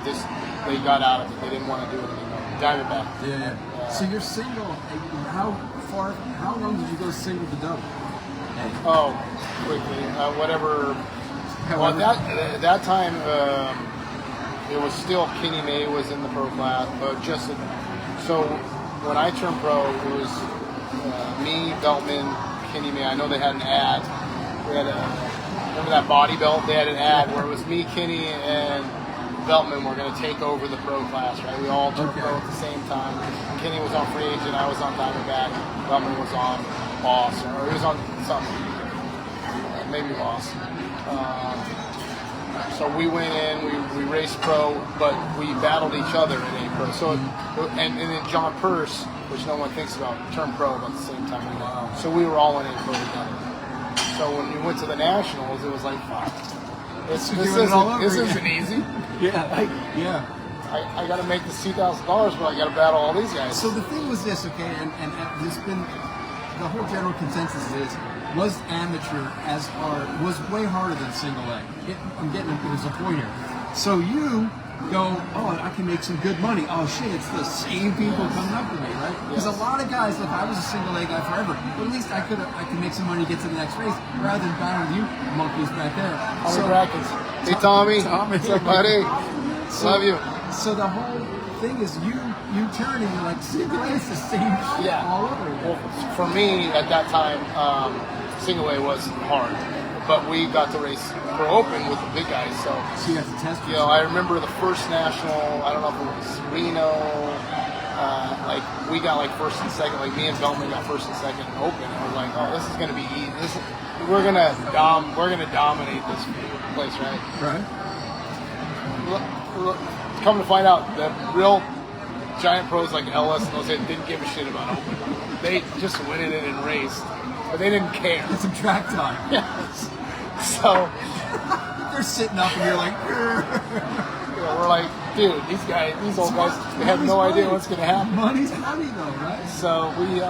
got out of it, they didn't want to do it anymore. Diamondback. Yeah. So you're single. How long did you go single to double? Oh, quickly. Whatever. Well, at that time, it was still Kenny May was in the pro class, but so when I turned pro, it was me, Beltman, Kenny May. I know they had an ad. We had remember that body belt? They had an ad where it was me, Kenny, and Beltman were going to take over the pro class, right? We all turned pro at the same time. Kenny was on FreeAgent, I was on Diamondback, Beltman was on Boss, or he was on something, maybe Boss. So we went in, we raced pro, but we battled each other in A Pro. So, and then John Purse, which no one thinks about, turned pro about the same time we did. So we were all in A Pro together. So when we went to the Nationals, it was like, fuck. This isn't easy. I got to make this $2,000, but I got to battle all these guys. So the thing was this, okay, and there's been the whole general consensus was amateur was way harder than single A. It was a point here. So you go, oh, I can make some good money. Oh shit, it's the same people coming up to me, right? Because a lot of guys, look, I was a single A guy forever, but at least I can make some money to get to the next race rather than battling you monkeys back there. Hey Tommy, Tommy. what's up, buddy? Love you. So the whole thing is you turn and you're like, single A is the same shit all over again. Well, for me at that time, single A was hard. But we got to race for open with the big guys, so you got to test. You know, I remember the first national. I don't know if it was Reno. Like we got like first and second. Like me and Belman got first and second in open. And we're like, oh, this is gonna be easy. We're gonna dominate this place, right? Right. Come to find out, the real giant pros like Ellis and those didn't give a shit about open. They just went in it and raced, but they didn't care. It's some track time. Yes. So they're sitting up and you're like, you know, we're like, dude, these old guys, they have no idea what's going to happen. Money's money though, right? So we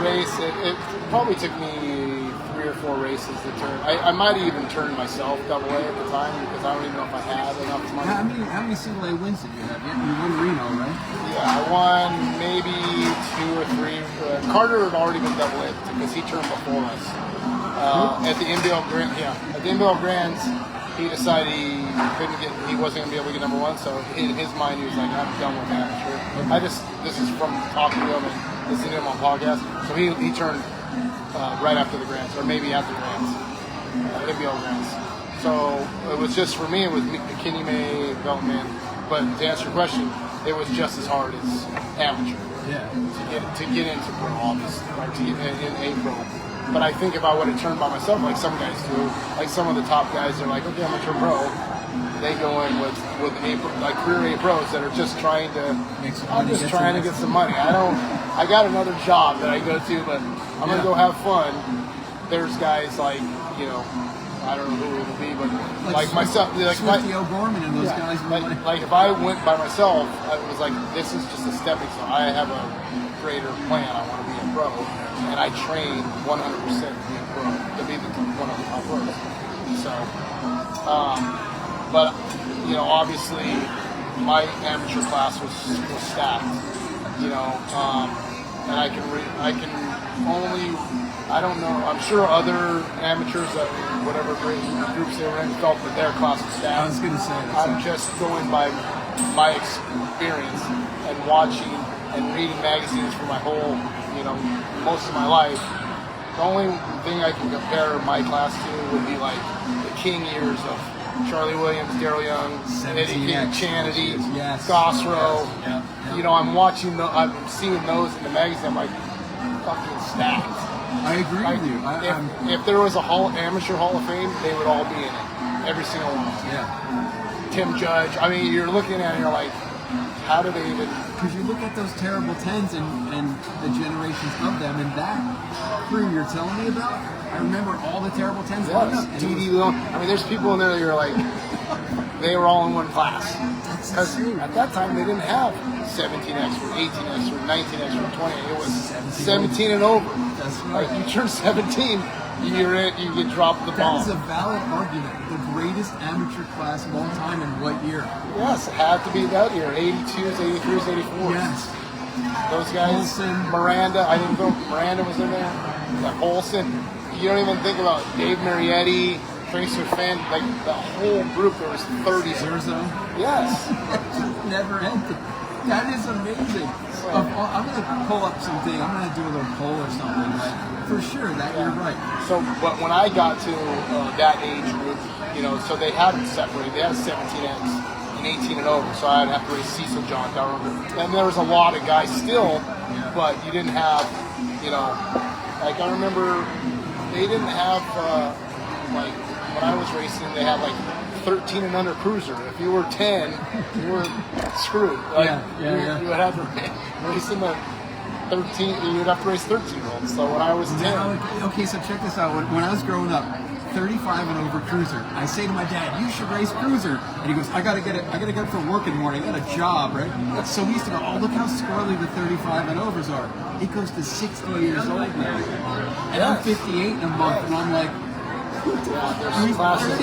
raced it. It probably took me 3 or 4 races to turn. I might have even turned myself double A at the time because I don't even know if I had enough money. How many single A wins did you have? You won Reno, right? Yeah, I won maybe 2 or 3. Carter had already been double A because he turned before us. At the NBL Grands, he decided he wasn't gonna be able to get number 1. So in his mind, he was like, I'm done with amateur. This is from talking to him and listening to him on podcasts. So he turned right after the Grands, or maybe after the Grands, NBL Grands. So it was just for me. It was McKinney May, Beltman. But to answer your question, it was just as hard as amateur. Yeah. To get into pro, obviously, or to get in A pro. But I think about what it turned by myself, like some guys do. Like some of the top guys are like, okay, I'm a pro. They go in with like career A pros that are just trying to. I'm just trying to get some money. I got another job that I go to, but I'm gonna go have fun. There's guys like, you know, I don't know who it would be, but like myself, like Swifty O'Gorman and those guys. Like if I went by myself, I was like, this is just a stepping stone. I have a greater plan. I want to be a pro. And I train 100% to be a pro, to be one of the top pros. So, but you know, obviously, my amateur class was stacked. You know, and I don't know. I'm sure other amateurs that whatever groups they were in felt that their class was stacked. I was going to say that. I'm just going by my experience and watching and reading magazines for my whole, you know, most of my life. The only thing I can compare my class to would be like the king years of Charlie Williams, Daryl Young, Eddie King, Chanity, Gossrow. Yeah. You know, I'm seeing those in the magazine. I'm like, fucking stacked. I agree with you. If there was a amateur Hall of Fame, they would all be in it. Every single one. Yeah. Tim Judge. I mean, you're looking at it and you're like, how do they even... Because you look at those terrible 10s and the generations of them, and that crew you're telling me about, I remember all the terrible 10s going up. I mean, there's people in there that you're like, they were all in one class. Because at that time, they didn't have 17X or 18X or 19X or 20. It was 17 and over. That's right. Like, you turn 17, you get dropped the ball. That is a valid argument. The greatest amateur class of all time in what year? Yes, it had to be that year. 82s, 83s, 84s. Yes. Those guys, Olsen. Miranda, I didn't know Miranda was in there. Like Olsen. You don't even think about Dave Marietti, Tracer Fenn, like the whole group. There was 30. Zerzo? Yes. Never ended. That is amazing. I'm going to pull up something. I'm going to do a little poll or something. But for sure, you're right. So, but when I got to that age group, you know, so they had it separated. They had a 17X and 18 and over. So I'd have to race Cecil John Darwin. And there was a lot of guys still, but you didn't have, you know, like I remember they didn't have, like when I was racing, they had like 13 and under cruiser. If you were 10, you were screwed. Like, you would have to race in the 13. You'd have to race 13-year-olds. So when I was 10, okay. So check this out. When I was growing up, 35 and over cruiser. I say to my dad, "You should race cruiser," and he goes, "I gotta get it. I gotta get up for work in the morning. I got a job, right?" So we used to go, "Oh, look how squirrely the 35 and overs are." It goes to 60 years old now, and I'm 58 in a month, and I'm like. there's classes.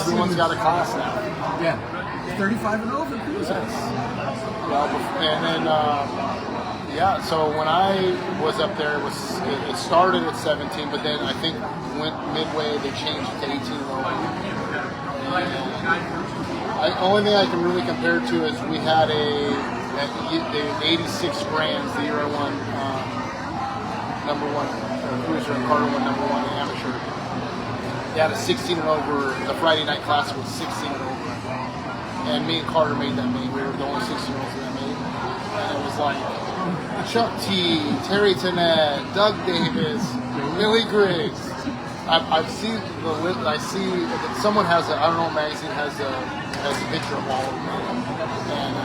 Everyone's got a class now. Yeah. 35 and over cruisers. And then, yeah, so when I was up there, it started at 17, but then I think went midway, they changed it to 18 and over. And only thing I can really compare it to is we had the 86 Grands, the year I won number one cruiser, and Carter won number one in amateur. They had a 16 and over, the Friday night classic was 16 and over. And me and Carter made that main. We were the only 16-year-olds in that main. And it was like Chuck T, Terry Tennant, Doug Davis, Millie Griggs. I've seen the list. I see that someone has I don't know, magazine has a picture of all of them. And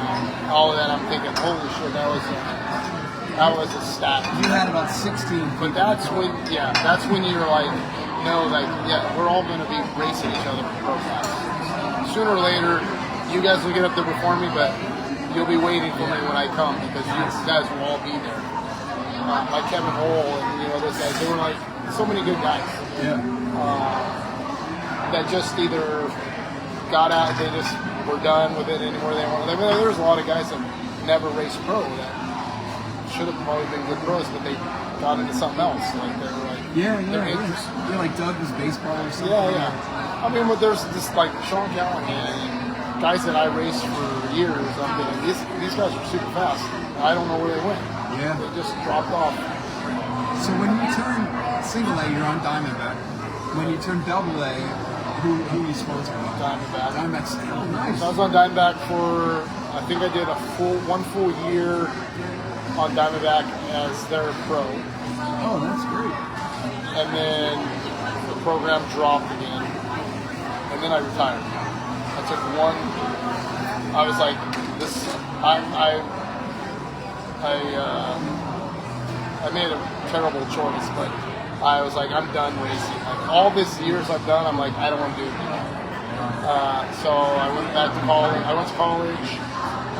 all of that, I'm thinking, holy shit, that was a stat. You had about 16 people. But that's when you're like, we're all going to be racing each other for pro class. Sooner or later, you guys will get up there before me, but you'll be waiting for me when I come because you guys will all be there. Like Kevin Hole and those guys, they were like so many good guys. Yeah. That just either got out, they just were done with it anymore they wanted. I mean, there was a lot of guys that never raced pro that should have probably been good pros, but they got into something else. Like they were like, yeah, like Doug was baseball or something. Yeah. I mean, but there's this like Sean Callahan and guys that I raced for years. I'm thinking these guys are super fast. I don't know where they went. Yeah, they just dropped off. So when you turn single A, you're on Diamondback. When you turn double A, who are you sponsored by? Diamondback. Diamondback's nice. So I was on Diamondback for, I think I did one full year on Diamondback as their pro. Oh, that's great. And then the program dropped again. And then I retired. I took one, I was like, I made a terrible choice, but I was like, I'm done racing. Like all these years I've done, I'm like, I don't want to do it anymore. So I went back to college. I went to college.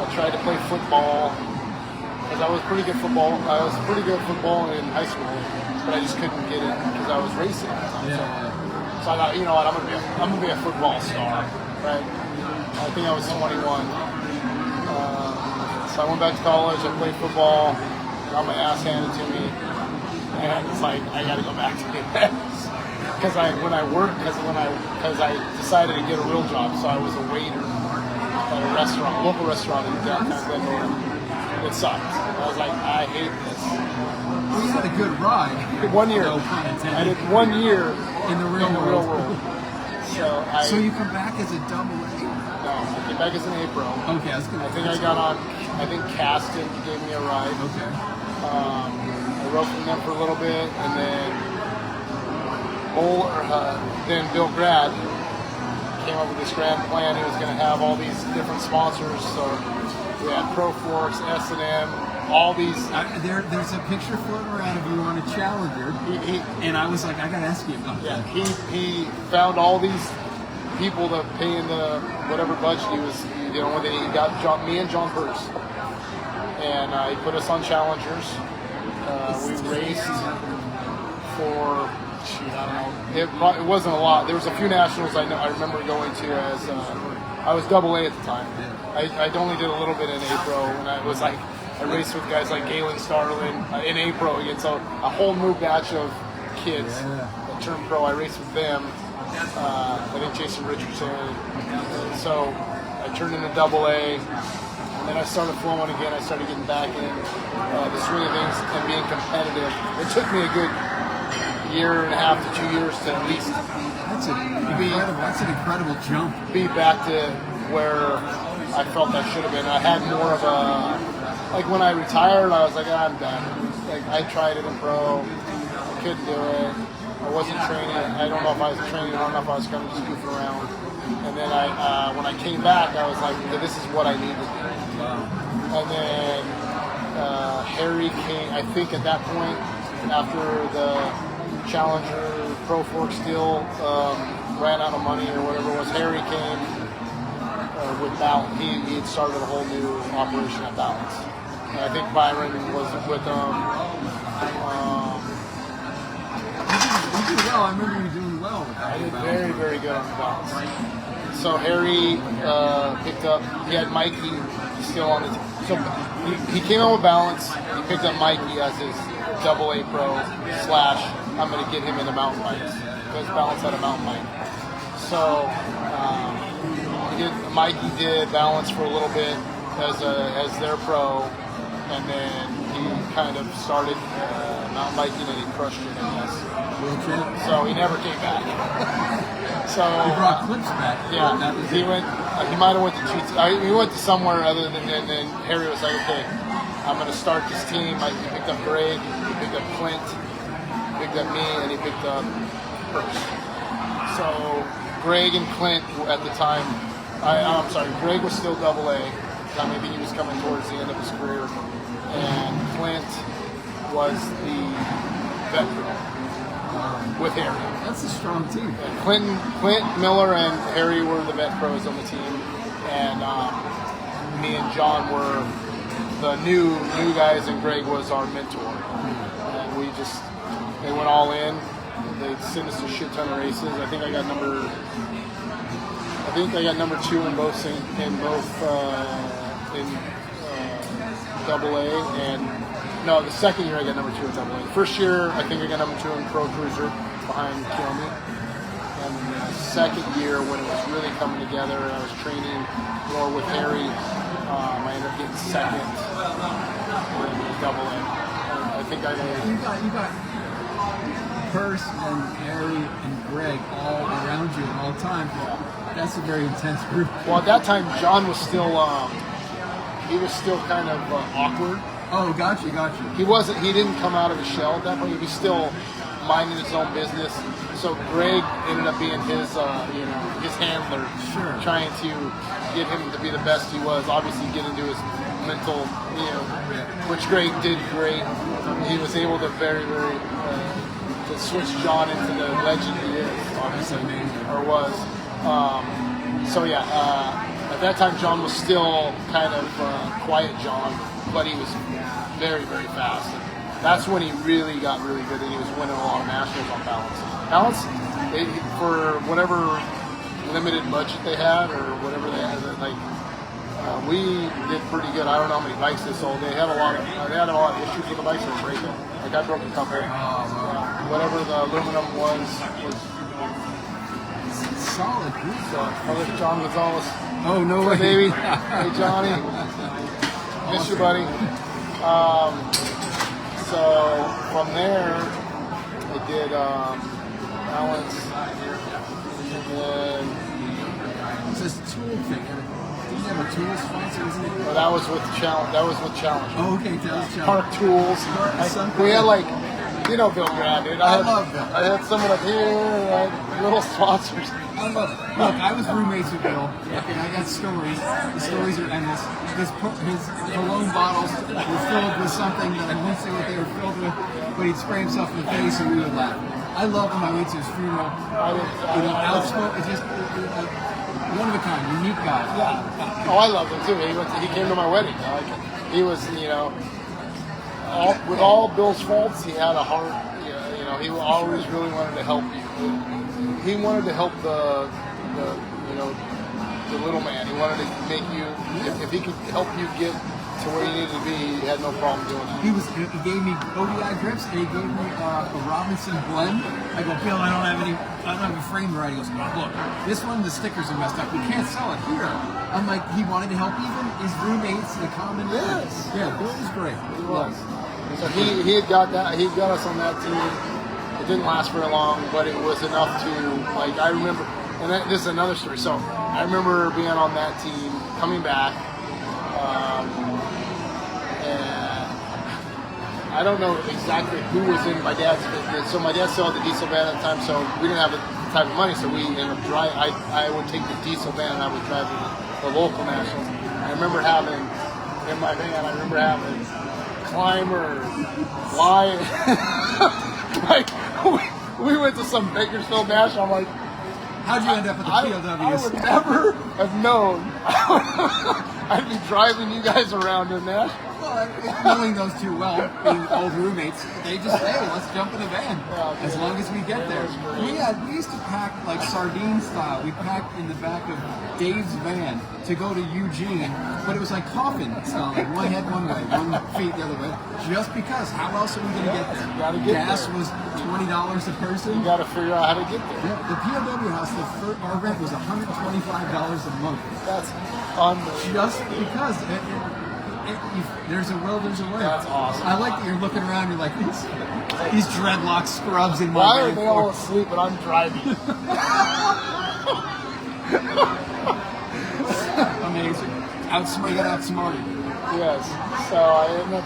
I tried to play football because I was pretty good football. I was pretty good at football in high school, but I just couldn't get it because I was racing. So I thought, you know what, I'm gonna be a football star, right? I think I was 21. So I went back to college. I played football. Got my ass handed to me. And it's like, I gotta go back to it. Because I decided to get a real job, so I was a waiter at a restaurant, local restaurant in downtown Denver. It sucked. I was like, I hate this. Well, you had a good ride. 1 year. No pun intended. I did 1 year in the real world. So you come back as a double A? No, I came back as an A pro. Okay, I was gonna. I think I got on. I think Caston gave me a ride. Okay. I rode from them for a little bit, and then Bill Grad came up with this grand plan. He was going to have all these different sponsors. So we had Pro Forks, S&M, all these. There's a picture floating around of you on a Challenger, and I was like, I got to ask you about that. He found all these people to pay in the whatever budget he was dealing with. And he got me and John Purse, and he put us on Challengers. We raced for, I don't know, it wasn't a lot. There was a few nationals I remember going to as, I was double A at the time. I only did a little bit in A Pro, and I was like, I raced with guys like Galen Starlin in A Pro again, so a whole new batch of kids that turned pro. I raced with them. I think Jason Richardson. So I turned into double A. And then I started flowing again. I started getting back in the swing of things and being competitive. It took me a good year and a half to 2 years to at least that's an incredible jump. Be back to where I felt I should have been. I had more of a, like when I retired, I was like, I'm done. Like I tried it in pro, I couldn't do it. I wasn't training. I don't know if I was training. I don't know if I was kind of just goofing around. And then when I came back, I was like, this is what I need to do. And then Harry came, I think at that point, after the Challenger Pro Forks deal ran out of money or whatever it was, Harry came with Balance. He had started a whole new operation at Balance. And I think Byron was with them. You did well. I remember you doing well with that. I did very, very good on the Balance. so Harry picked up. He had Mikey still on the team. So he came out with Balance. He picked up Mikey as his AA pro / I'm going to get him into mountain bikes because Balance had a mountain bike. So Mikey did Balance for a little bit as their pro, and then he kind of started mountain biking and he crushed it, I guess. So he never came back. So he brought clips back. Yeah, he went. He might have went to GT. He went to somewhere other than. And then Harry was like, "Okay, I'm going to start this team." He picked up Greg, he picked up Clint, he picked up me, and he picked up Hurst. So Greg and Clint at the time. I'm sorry, Greg was still AA. Maybe he was coming towards the end of his career, and Clint was the veteran with Harry. That's a strong team. And Clint Miller and Harry were the vet pros on the team, and me and John were the new guys, and Greg was our mentor. And they went all in. They sent us a shit ton of races. I think I got number 2 in both AA, and no, the second year I got number 2 in AA. The first year I think I got number 2 in Pro Cruiser behind Kilmy, and the second year when it was really coming together and I was training more with Harry, I ended up getting second in AA. I think I made. You got Hurst and Harry and Greg all around you at all times. That's a very intense group. Well, at that time, John was still kind of awkward. Oh, got you. He didn't come out of his shell at that point. He was still minding his own business. So Greg ended up being his handler, trying to get him to be the best he was. Obviously, get into his mental, which Greg did great. He was able to very to switch John into the legend he is, obviously, or was. At that time, John was still kind of quiet John, but he was very, very fast. And that's when he really got really good, and he was winning a lot of nationals on Balance. For whatever limited budget they had, or whatever they had, we did pretty good. I don't know how many bikes they sold. They had a lot of issues with the bikes that were breaking. Like I broke a couple. Whatever the aluminum was solid group. So John Gonzalez. Oh no way, baby. Hey Johnny, miss you, buddy. So from there, I did Balance, and then it's this tool thing. Did you have a tool sponsor? Well, that was with Challenge. Oh, okay, that was Challenge. Park Tools. We had Bill Grad, dude. I love Bill. I had someone up here, little sponsors. I love it. Look, I was roommates with Bill, and I got stories. The stories are endless. His cologne bottles were filled with something that I won't say what they were filled with, but he'd spray himself in the face and we would laugh. I love him. I went to his funeral. Outspoken, just one of a kind, unique guy. Yeah. Oh, I love him too. He came to my wedding. He was, with all Bill's faults, he had a heart. He always really wanted to help you. He wanted to help the little man. He wanted to make you, if he could help you get to where you needed to be, he had no problem doing that. He gave me ODI grips, and he gave me a Robinson blend. I go, Bill, I don't have a frame right. He goes, look, this one, the stickers are messed up. We can't sell it here. I'm like, he wanted to help even his roommates, the common. Yes. Yeah, Bill was great. He was. So he had got that. He got us on that team. It didn't last very long, but it was enough to, I remember, and this is another story. So I remember being on that team, coming back, and I don't know exactly who was in my dad's business. So my dad still had the diesel van at the time, so we didn't have the type of money, so we ended up driving. I would take the diesel van and I would drive the local nationals. I remember having, in my van, Climber, Lion. We went to some Bakersfield National. I'm like, how'd you end up at the POWs? I would never have known I'd be driving you guys around in Nashville. Well, knowing those two well, being old roommates, they just say, let's jump in a van as long as we get there. We used to pack like sardine style. We packed in the back of Dave's van to go to Eugene, but it was like coffin style, like one head one way, 1 feet the other way, just because. How else are we going to get there? Gas was $20 a person. You got to figure out how to get there. Yeah, the POW house, our rent was $125 a month. That's unbelievable. Just because there's a will, there's a way. That's awesome. I like that you're looking around. You're like these dreadlock scrubs in my. Why are they all asleep and I'm driving? Amazing. You got outsmarted. Yes. So I ended up.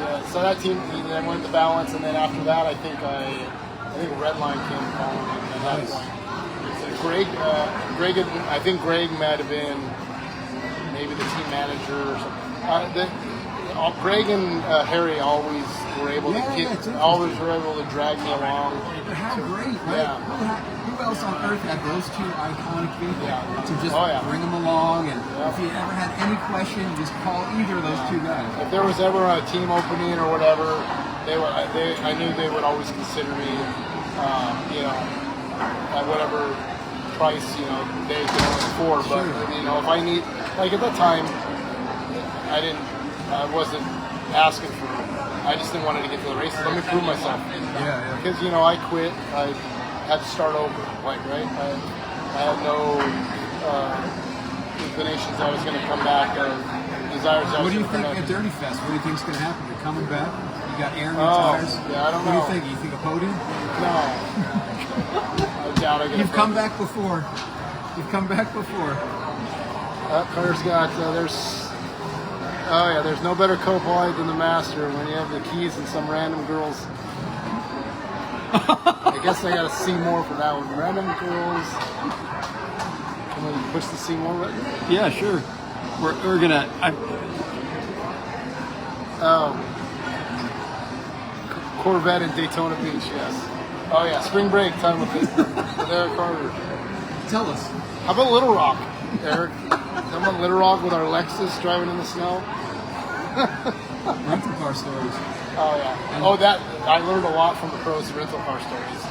Yeah, so that team then went to balance, and then after that, I think Redline came calling at that point. Greg, I think Greg might have been maybe the team manager or something. Greg and Harry always were able to drag me along. But how great, right? Yeah. Who else on earth had those two iconic people to just Oh, bring them along? And if you ever had any question, just call either of those two guys. If there was ever a team opening or whatever, I knew they would always consider me, at whatever price, they could afford. But, if I need, like at that time, I wasn't asking for it. I just didn't want to get to the races. Let me prove myself. Yeah. Because, I quit. I had to start over, right? I had no inclinations I was going to come back or desires I was going to come back. What do you think at Dirty Fest? What do you think's going to happen? You're coming back? You got air in your tires? Yeah, I don't know. What do you think? You think a podium? No. I doubt I get You've come back before. You've come back before. That car's got, there's no better co-pilot than the master when you have the keys and some random girls. I guess I got to see more for that one. Random girls. Can we push the see more button? Yeah, sure. We're gonna. Corvette in Daytona Beach. Yes. Oh yeah, spring break time with Eric Carter. Tell us. How about Little Rock, Eric? How about Little Rock with our Lexus driving in the snow? Rental car stories. Oh yeah. I learned a lot from the pros rental car stories.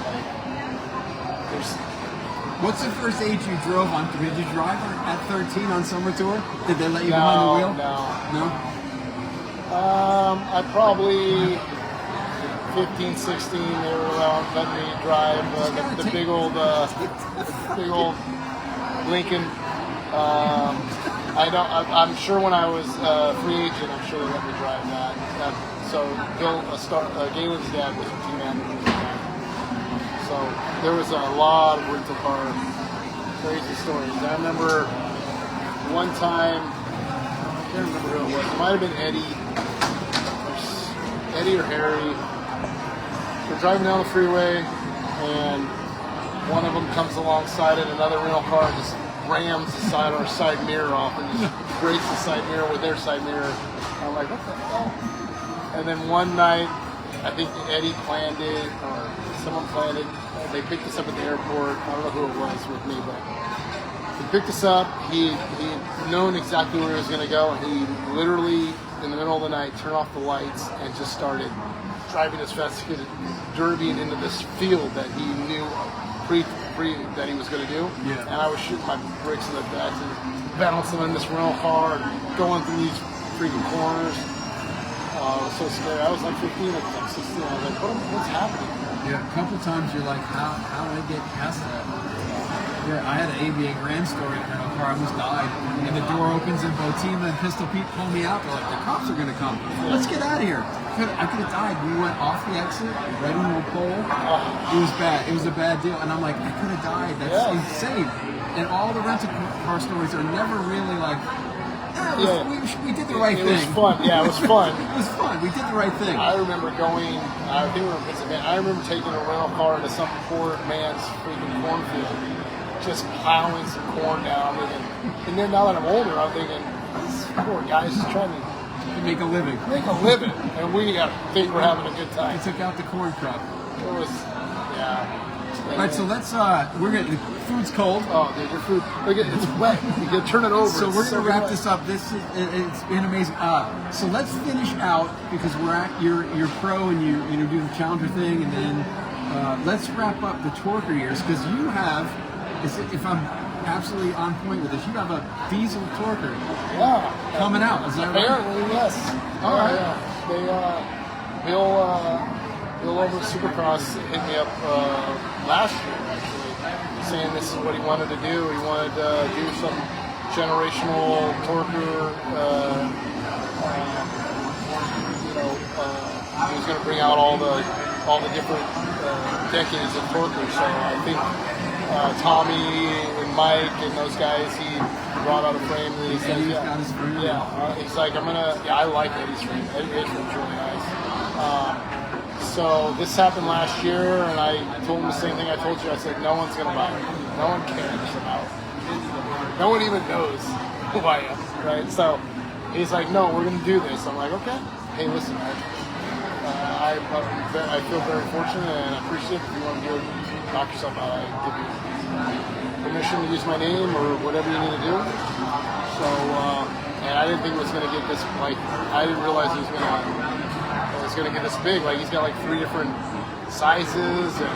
What's the first age you drove on? Did you drive at 13 on summer tour? Did they let you behind the wheel? No. No. I probably 15, 16. They were letting me drive the big old Lincoln. I'm sure when I was free agent, I'm sure they let me drive that. So Galen's dad was a team manager. So there was a lot of rental car crazy stories. I remember one time, I can't remember who it was. It might have been Eddie or Harry. We're driving down the freeway, and one of them comes alongside it, another rental car just rams our side mirror off and just breaks the side mirror with their side mirror. I'm like, what the hell? And then one night, I think Eddie planned it, or someone planned it. They picked us up at the airport. I don't know who it was with me, but he picked us up. He had known exactly where he was going to go, and he literally, in the middle of the night, turned off the lights and just started driving as fast as he could, derbying into this field that he knew pre that he was going to do. Yeah. And I was shooting my brakes in the back and bouncing in this rental car and going through these freaking corners. It was so scary. I was like 15, I was like 16. I was like, what's happening? Yeah, a couple times you're like, how did I get past that? Yeah, I had an ABA Grand story in a car. I almost died. And the door opens and Botima and Pistol Pete pull me out. They're like, the cops are going to come. Let's get out of here. I could have died. We went off the exit, right into a pole. It was bad. It was a bad deal. And I'm like, I could have died. That's insane. And all the rental car stories are never really like, we did the right thing. It was fun. Yeah, it was fun. It was fun. We did the right thing. I remember going, I think we were in Pennsylvania. I remember taking a rental car into some poor man's freaking cornfield, just plowing some corn down. And then now that I'm older, I'm thinking, this poor guy's just trying to make a living. And we think we're having a good time. He took out the corn crop. It was, right, so let's we're gonna. The food's cold. Oh, dude, your food. Look at it's wet. You can turn it over. So It's we're gonna wrap wet. this up. It's been amazing. So let's finish out because we're at you're pro and you do the challenger thing, and then let's wrap up the Torquer years because you have, if I'm absolutely on point with this, you have a diesel Torquer coming out. Is that right? Apparently, yes. All right. Yeah. Bill over at Supercross hit me up last year, actually, saying this is what he wanted to do. He wanted to do some generational Torquer. He was going to bring out all the different decades of Torquer. So I think Tommy and Mike and those guys, he brought out a frame. And he said, got his frame. he's like, I like Eddie's frame. Eddie's frame's really nice. So this happened last year, and I told him the same thing I told you. I said, no one's going to buy it. No one cares about it. No one even knows who I am, right? So he's like, no, we're going to do this. I'm like, okay. Hey, listen, I feel very fortunate and appreciative. If you want to do it, knock yourself out. I give you permission to use my name or whatever you need to do. So, and I didn't think it was going to get this, like, I didn't realize it was going to get this big. Like, he's got like 3 different sizes and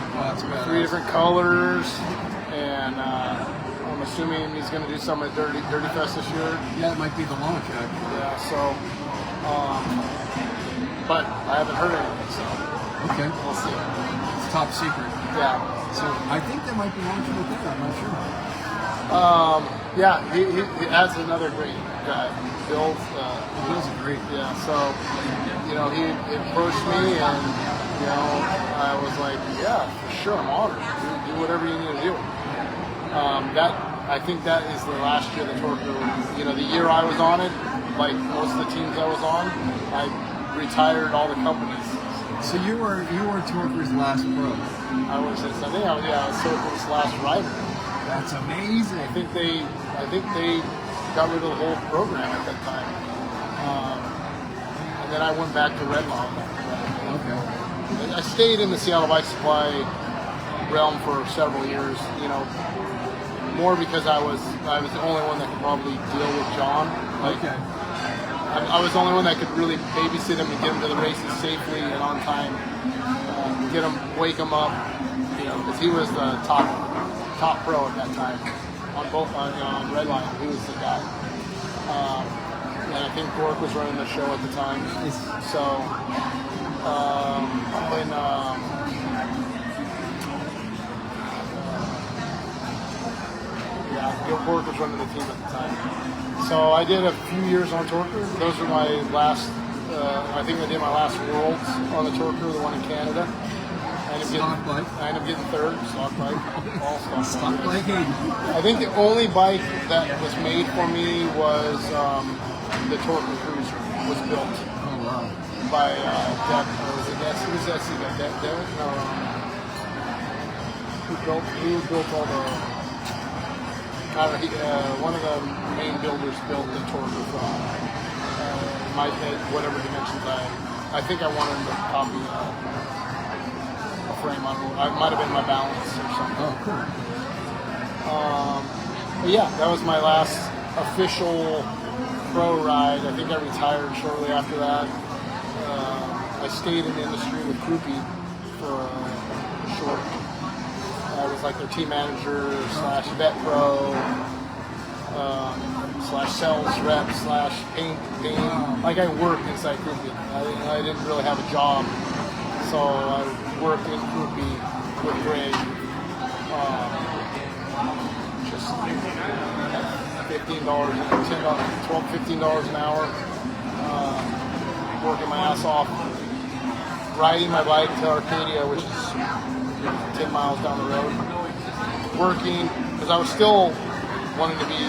3 different colors. And I'm assuming he's going to do some at Dirty Fest this year. Yeah, it might be the launch, actually. Yeah, so, but I haven't heard anything, so Okay. we'll see. It's top secret. Yeah. So I think they might be launching it there. I'm not sure. Yeah, he adds another great guy. Bill's Bill's great. yeah, so he approached me and I was like, yeah, for sure, I'm honored. Do whatever you need to do. I think that is the last year the Torquer, the year I was on it, like most of the teams I was on, I retired all the companies. So you were Torquer's last pro. I was Torquer's last rider. That's amazing. I think they got rid of the whole program at that time. And then I went back to Redline. Okay. I stayed in the Seattle Bike Supply realm for several years, more because I was the only one that could probably deal with John. Okay. I was the only one that could really babysit him and get him to the races safely and on time, wake him up, because he was the top pro at that time on Redline. He was the guy. And I think Gork was running the show at the time. So when Gork was running the team at the time. So I did a few years on Torquer. Those were my last. I think I did my last Worlds on the Torquer, the one in Canada. I ended up getting third, stock bike, all stock bike. I think the only bike that was made for me was the Torquer Cruiser. Was built by Dev. Who's that? Devin? No. Who built all the? One of the main builders built the Torquer from my whatever dimensions I think I wanted him to copy a frame on. It might have been my balance or something. Oh, cool. But yeah, that was my last official pro ride. I think I retired shortly after that. I stayed in the industry with Groupie for short. I was like their team manager / vet pro / sales rep / paint. Like I worked inside Groupie. I didn't really have a job, so I worked in Groupie with Greg. Just $15, $15 an hour. Working my ass off, riding my bike to Arcadia, which is 10 miles down the road, working, because I was still wanting to be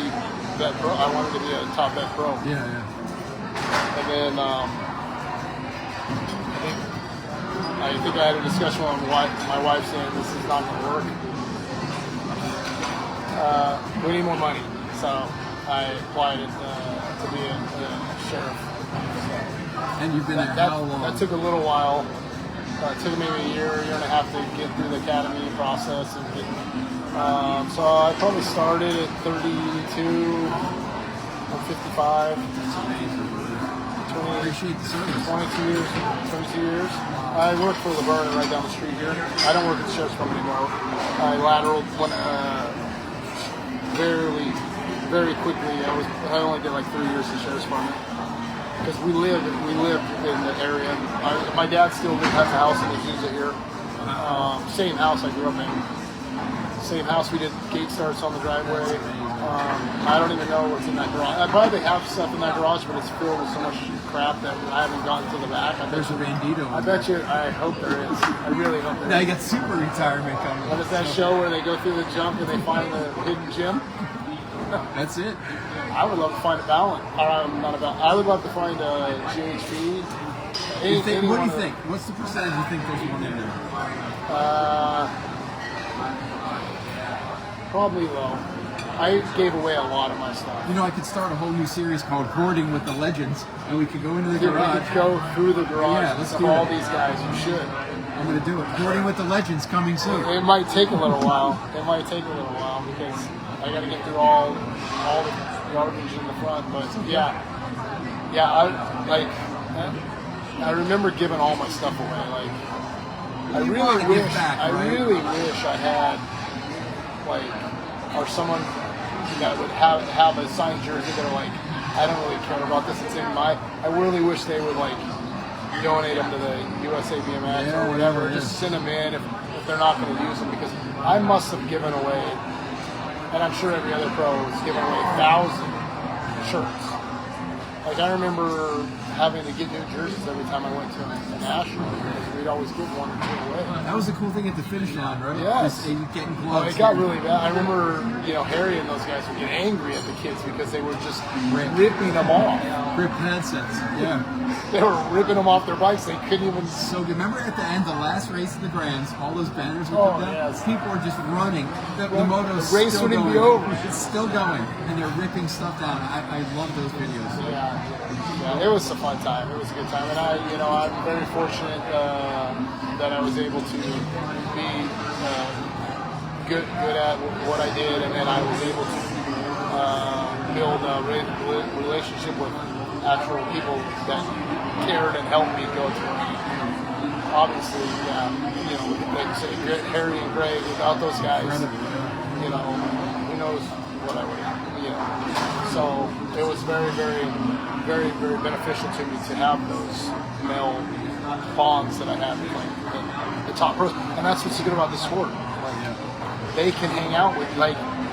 vet pro. I wanted to be a top vet pro. Yeah. And then I think I had a discussion with my wife saying this is not going to work. We need more money, so I applied to be a sheriff. And you've been there how long? That took a little while. It took me a year and a half to get through the academy process. And get, so I probably started at 32 or 55. That's amazing. I appreciate the service. 22 years. I work for Laverne right down the street here. I don't work at the sheriff's department anymore. I lateraled very quickly. I only did like 3 years at the sheriff's department because we lived in the area. My dad still has a house in Azusa here. Same house I grew up in. Same house. We did gate starts on the driveway. I don't even know what's in that garage. I probably have stuff in that garage, but it's filled with so much crap that I haven't gotten to the back. There's a Bandito. I bet you. I hope there is. I really hope there is. Now you got super retirement coming. What is that show where they go through the jump and they find the hidden gem? That's it. I would love to find a balance. I would love to find a GHP. What do you think? What's the percentage you think there's one in there? Probably low. I gave away a lot of my stuff. You know, I could start a whole new series called Hoarding with the Legends, and we could go into the We garage. could go through the garage Yeah, let's of do all it. these guys. You should. I'm going to do it. Hoarding with the Legends coming soon. It might take a little while. Because I got to get through all the garbage in the front. But yeah. I remember giving all my stuff away. Like I really wish I had or someone that would have a signed jersey that are like, I don't really care about this. It's in my. I really wish they would donate them to the USA BMX or whatever. Yeah. Just send them in if they're not going to use them, because I must have given away, and I'm sure every other pro has given away 1,000 shirts. Like I remember having to get new jerseys every time I went to a national, because we'd always give one or two away. That was the cool thing at the finish line, right? Yes. Just getting close. It got really bad. I remember, Harry and those guys would get angry at the kids because they were just ripping them off. Rip handsets. Yeah. They were ripping them off their bikes. They couldn't even. So good. Remember at the end, the last race of the Grands, all those banners were put down? Yes. People were just running. The moto's The race still wouldn't going. be over. It's still going. And they're ripping stuff down. I love those videos. Yeah, it was a fun time. It was a good time, and I'm very fortunate that I was able to be good at what I did, and then I was able to build a relationship with actual people that cared and helped me go through. Obviously, like you say, Harry and Greg. Without those guys, who knows what I would have. So it was very, very, very, very beneficial to me to have those male bonds that I had with the top pros, and that's what's good about the sport. They can hang out with,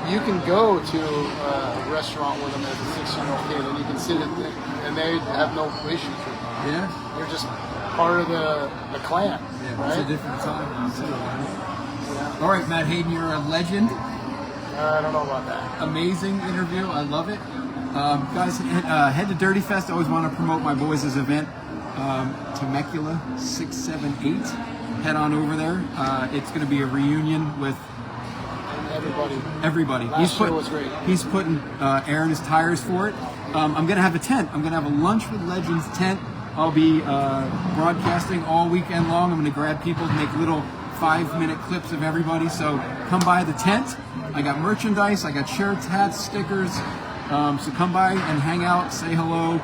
you can go to a restaurant with them as a 16-year-old kid, and you can sit and they have no issues with you. Yeah. You're just part of the clan. Yeah, right? It's a different time now, too. Right? All right, Matt Hayden, you're a legend. I don't know about that. Amazing interview. I love it. Guys, head to Dirty Fest. I always want to promote my boys' event. Temecula 678. Head on over there. It's going to be a reunion with everybody. Last year was great. He's putting air in his tires for it. I'm going to have a tent. I'm going to have a Lunch with Legends tent. I'll be broadcasting all weekend long. I'm going to grab people to make little 5-minute clips of everybody. So come by the tent. I got merchandise. I got shirts, hats, stickers. So come by and hang out, say hello.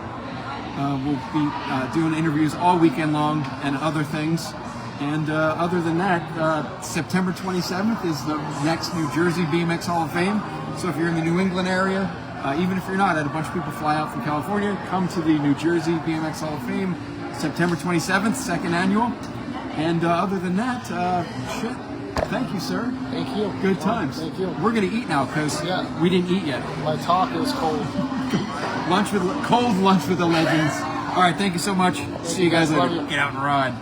We'll be doing interviews all weekend long and other things. And other than that, September 27th is the next New Jersey BMX Hall of Fame. So if you're in the New England area, even if you're not, I had a bunch of people fly out from California, come to the New Jersey BMX Hall of Fame, September 27th, second annual. And other than that, thank you, sir. Thank you. Good times. Thank you. We're going to eat now because we didn't eat yet. My talk is cold. Cold lunch with the legends. All right, thank you so much. See you guys later. Love you. Get out and ride.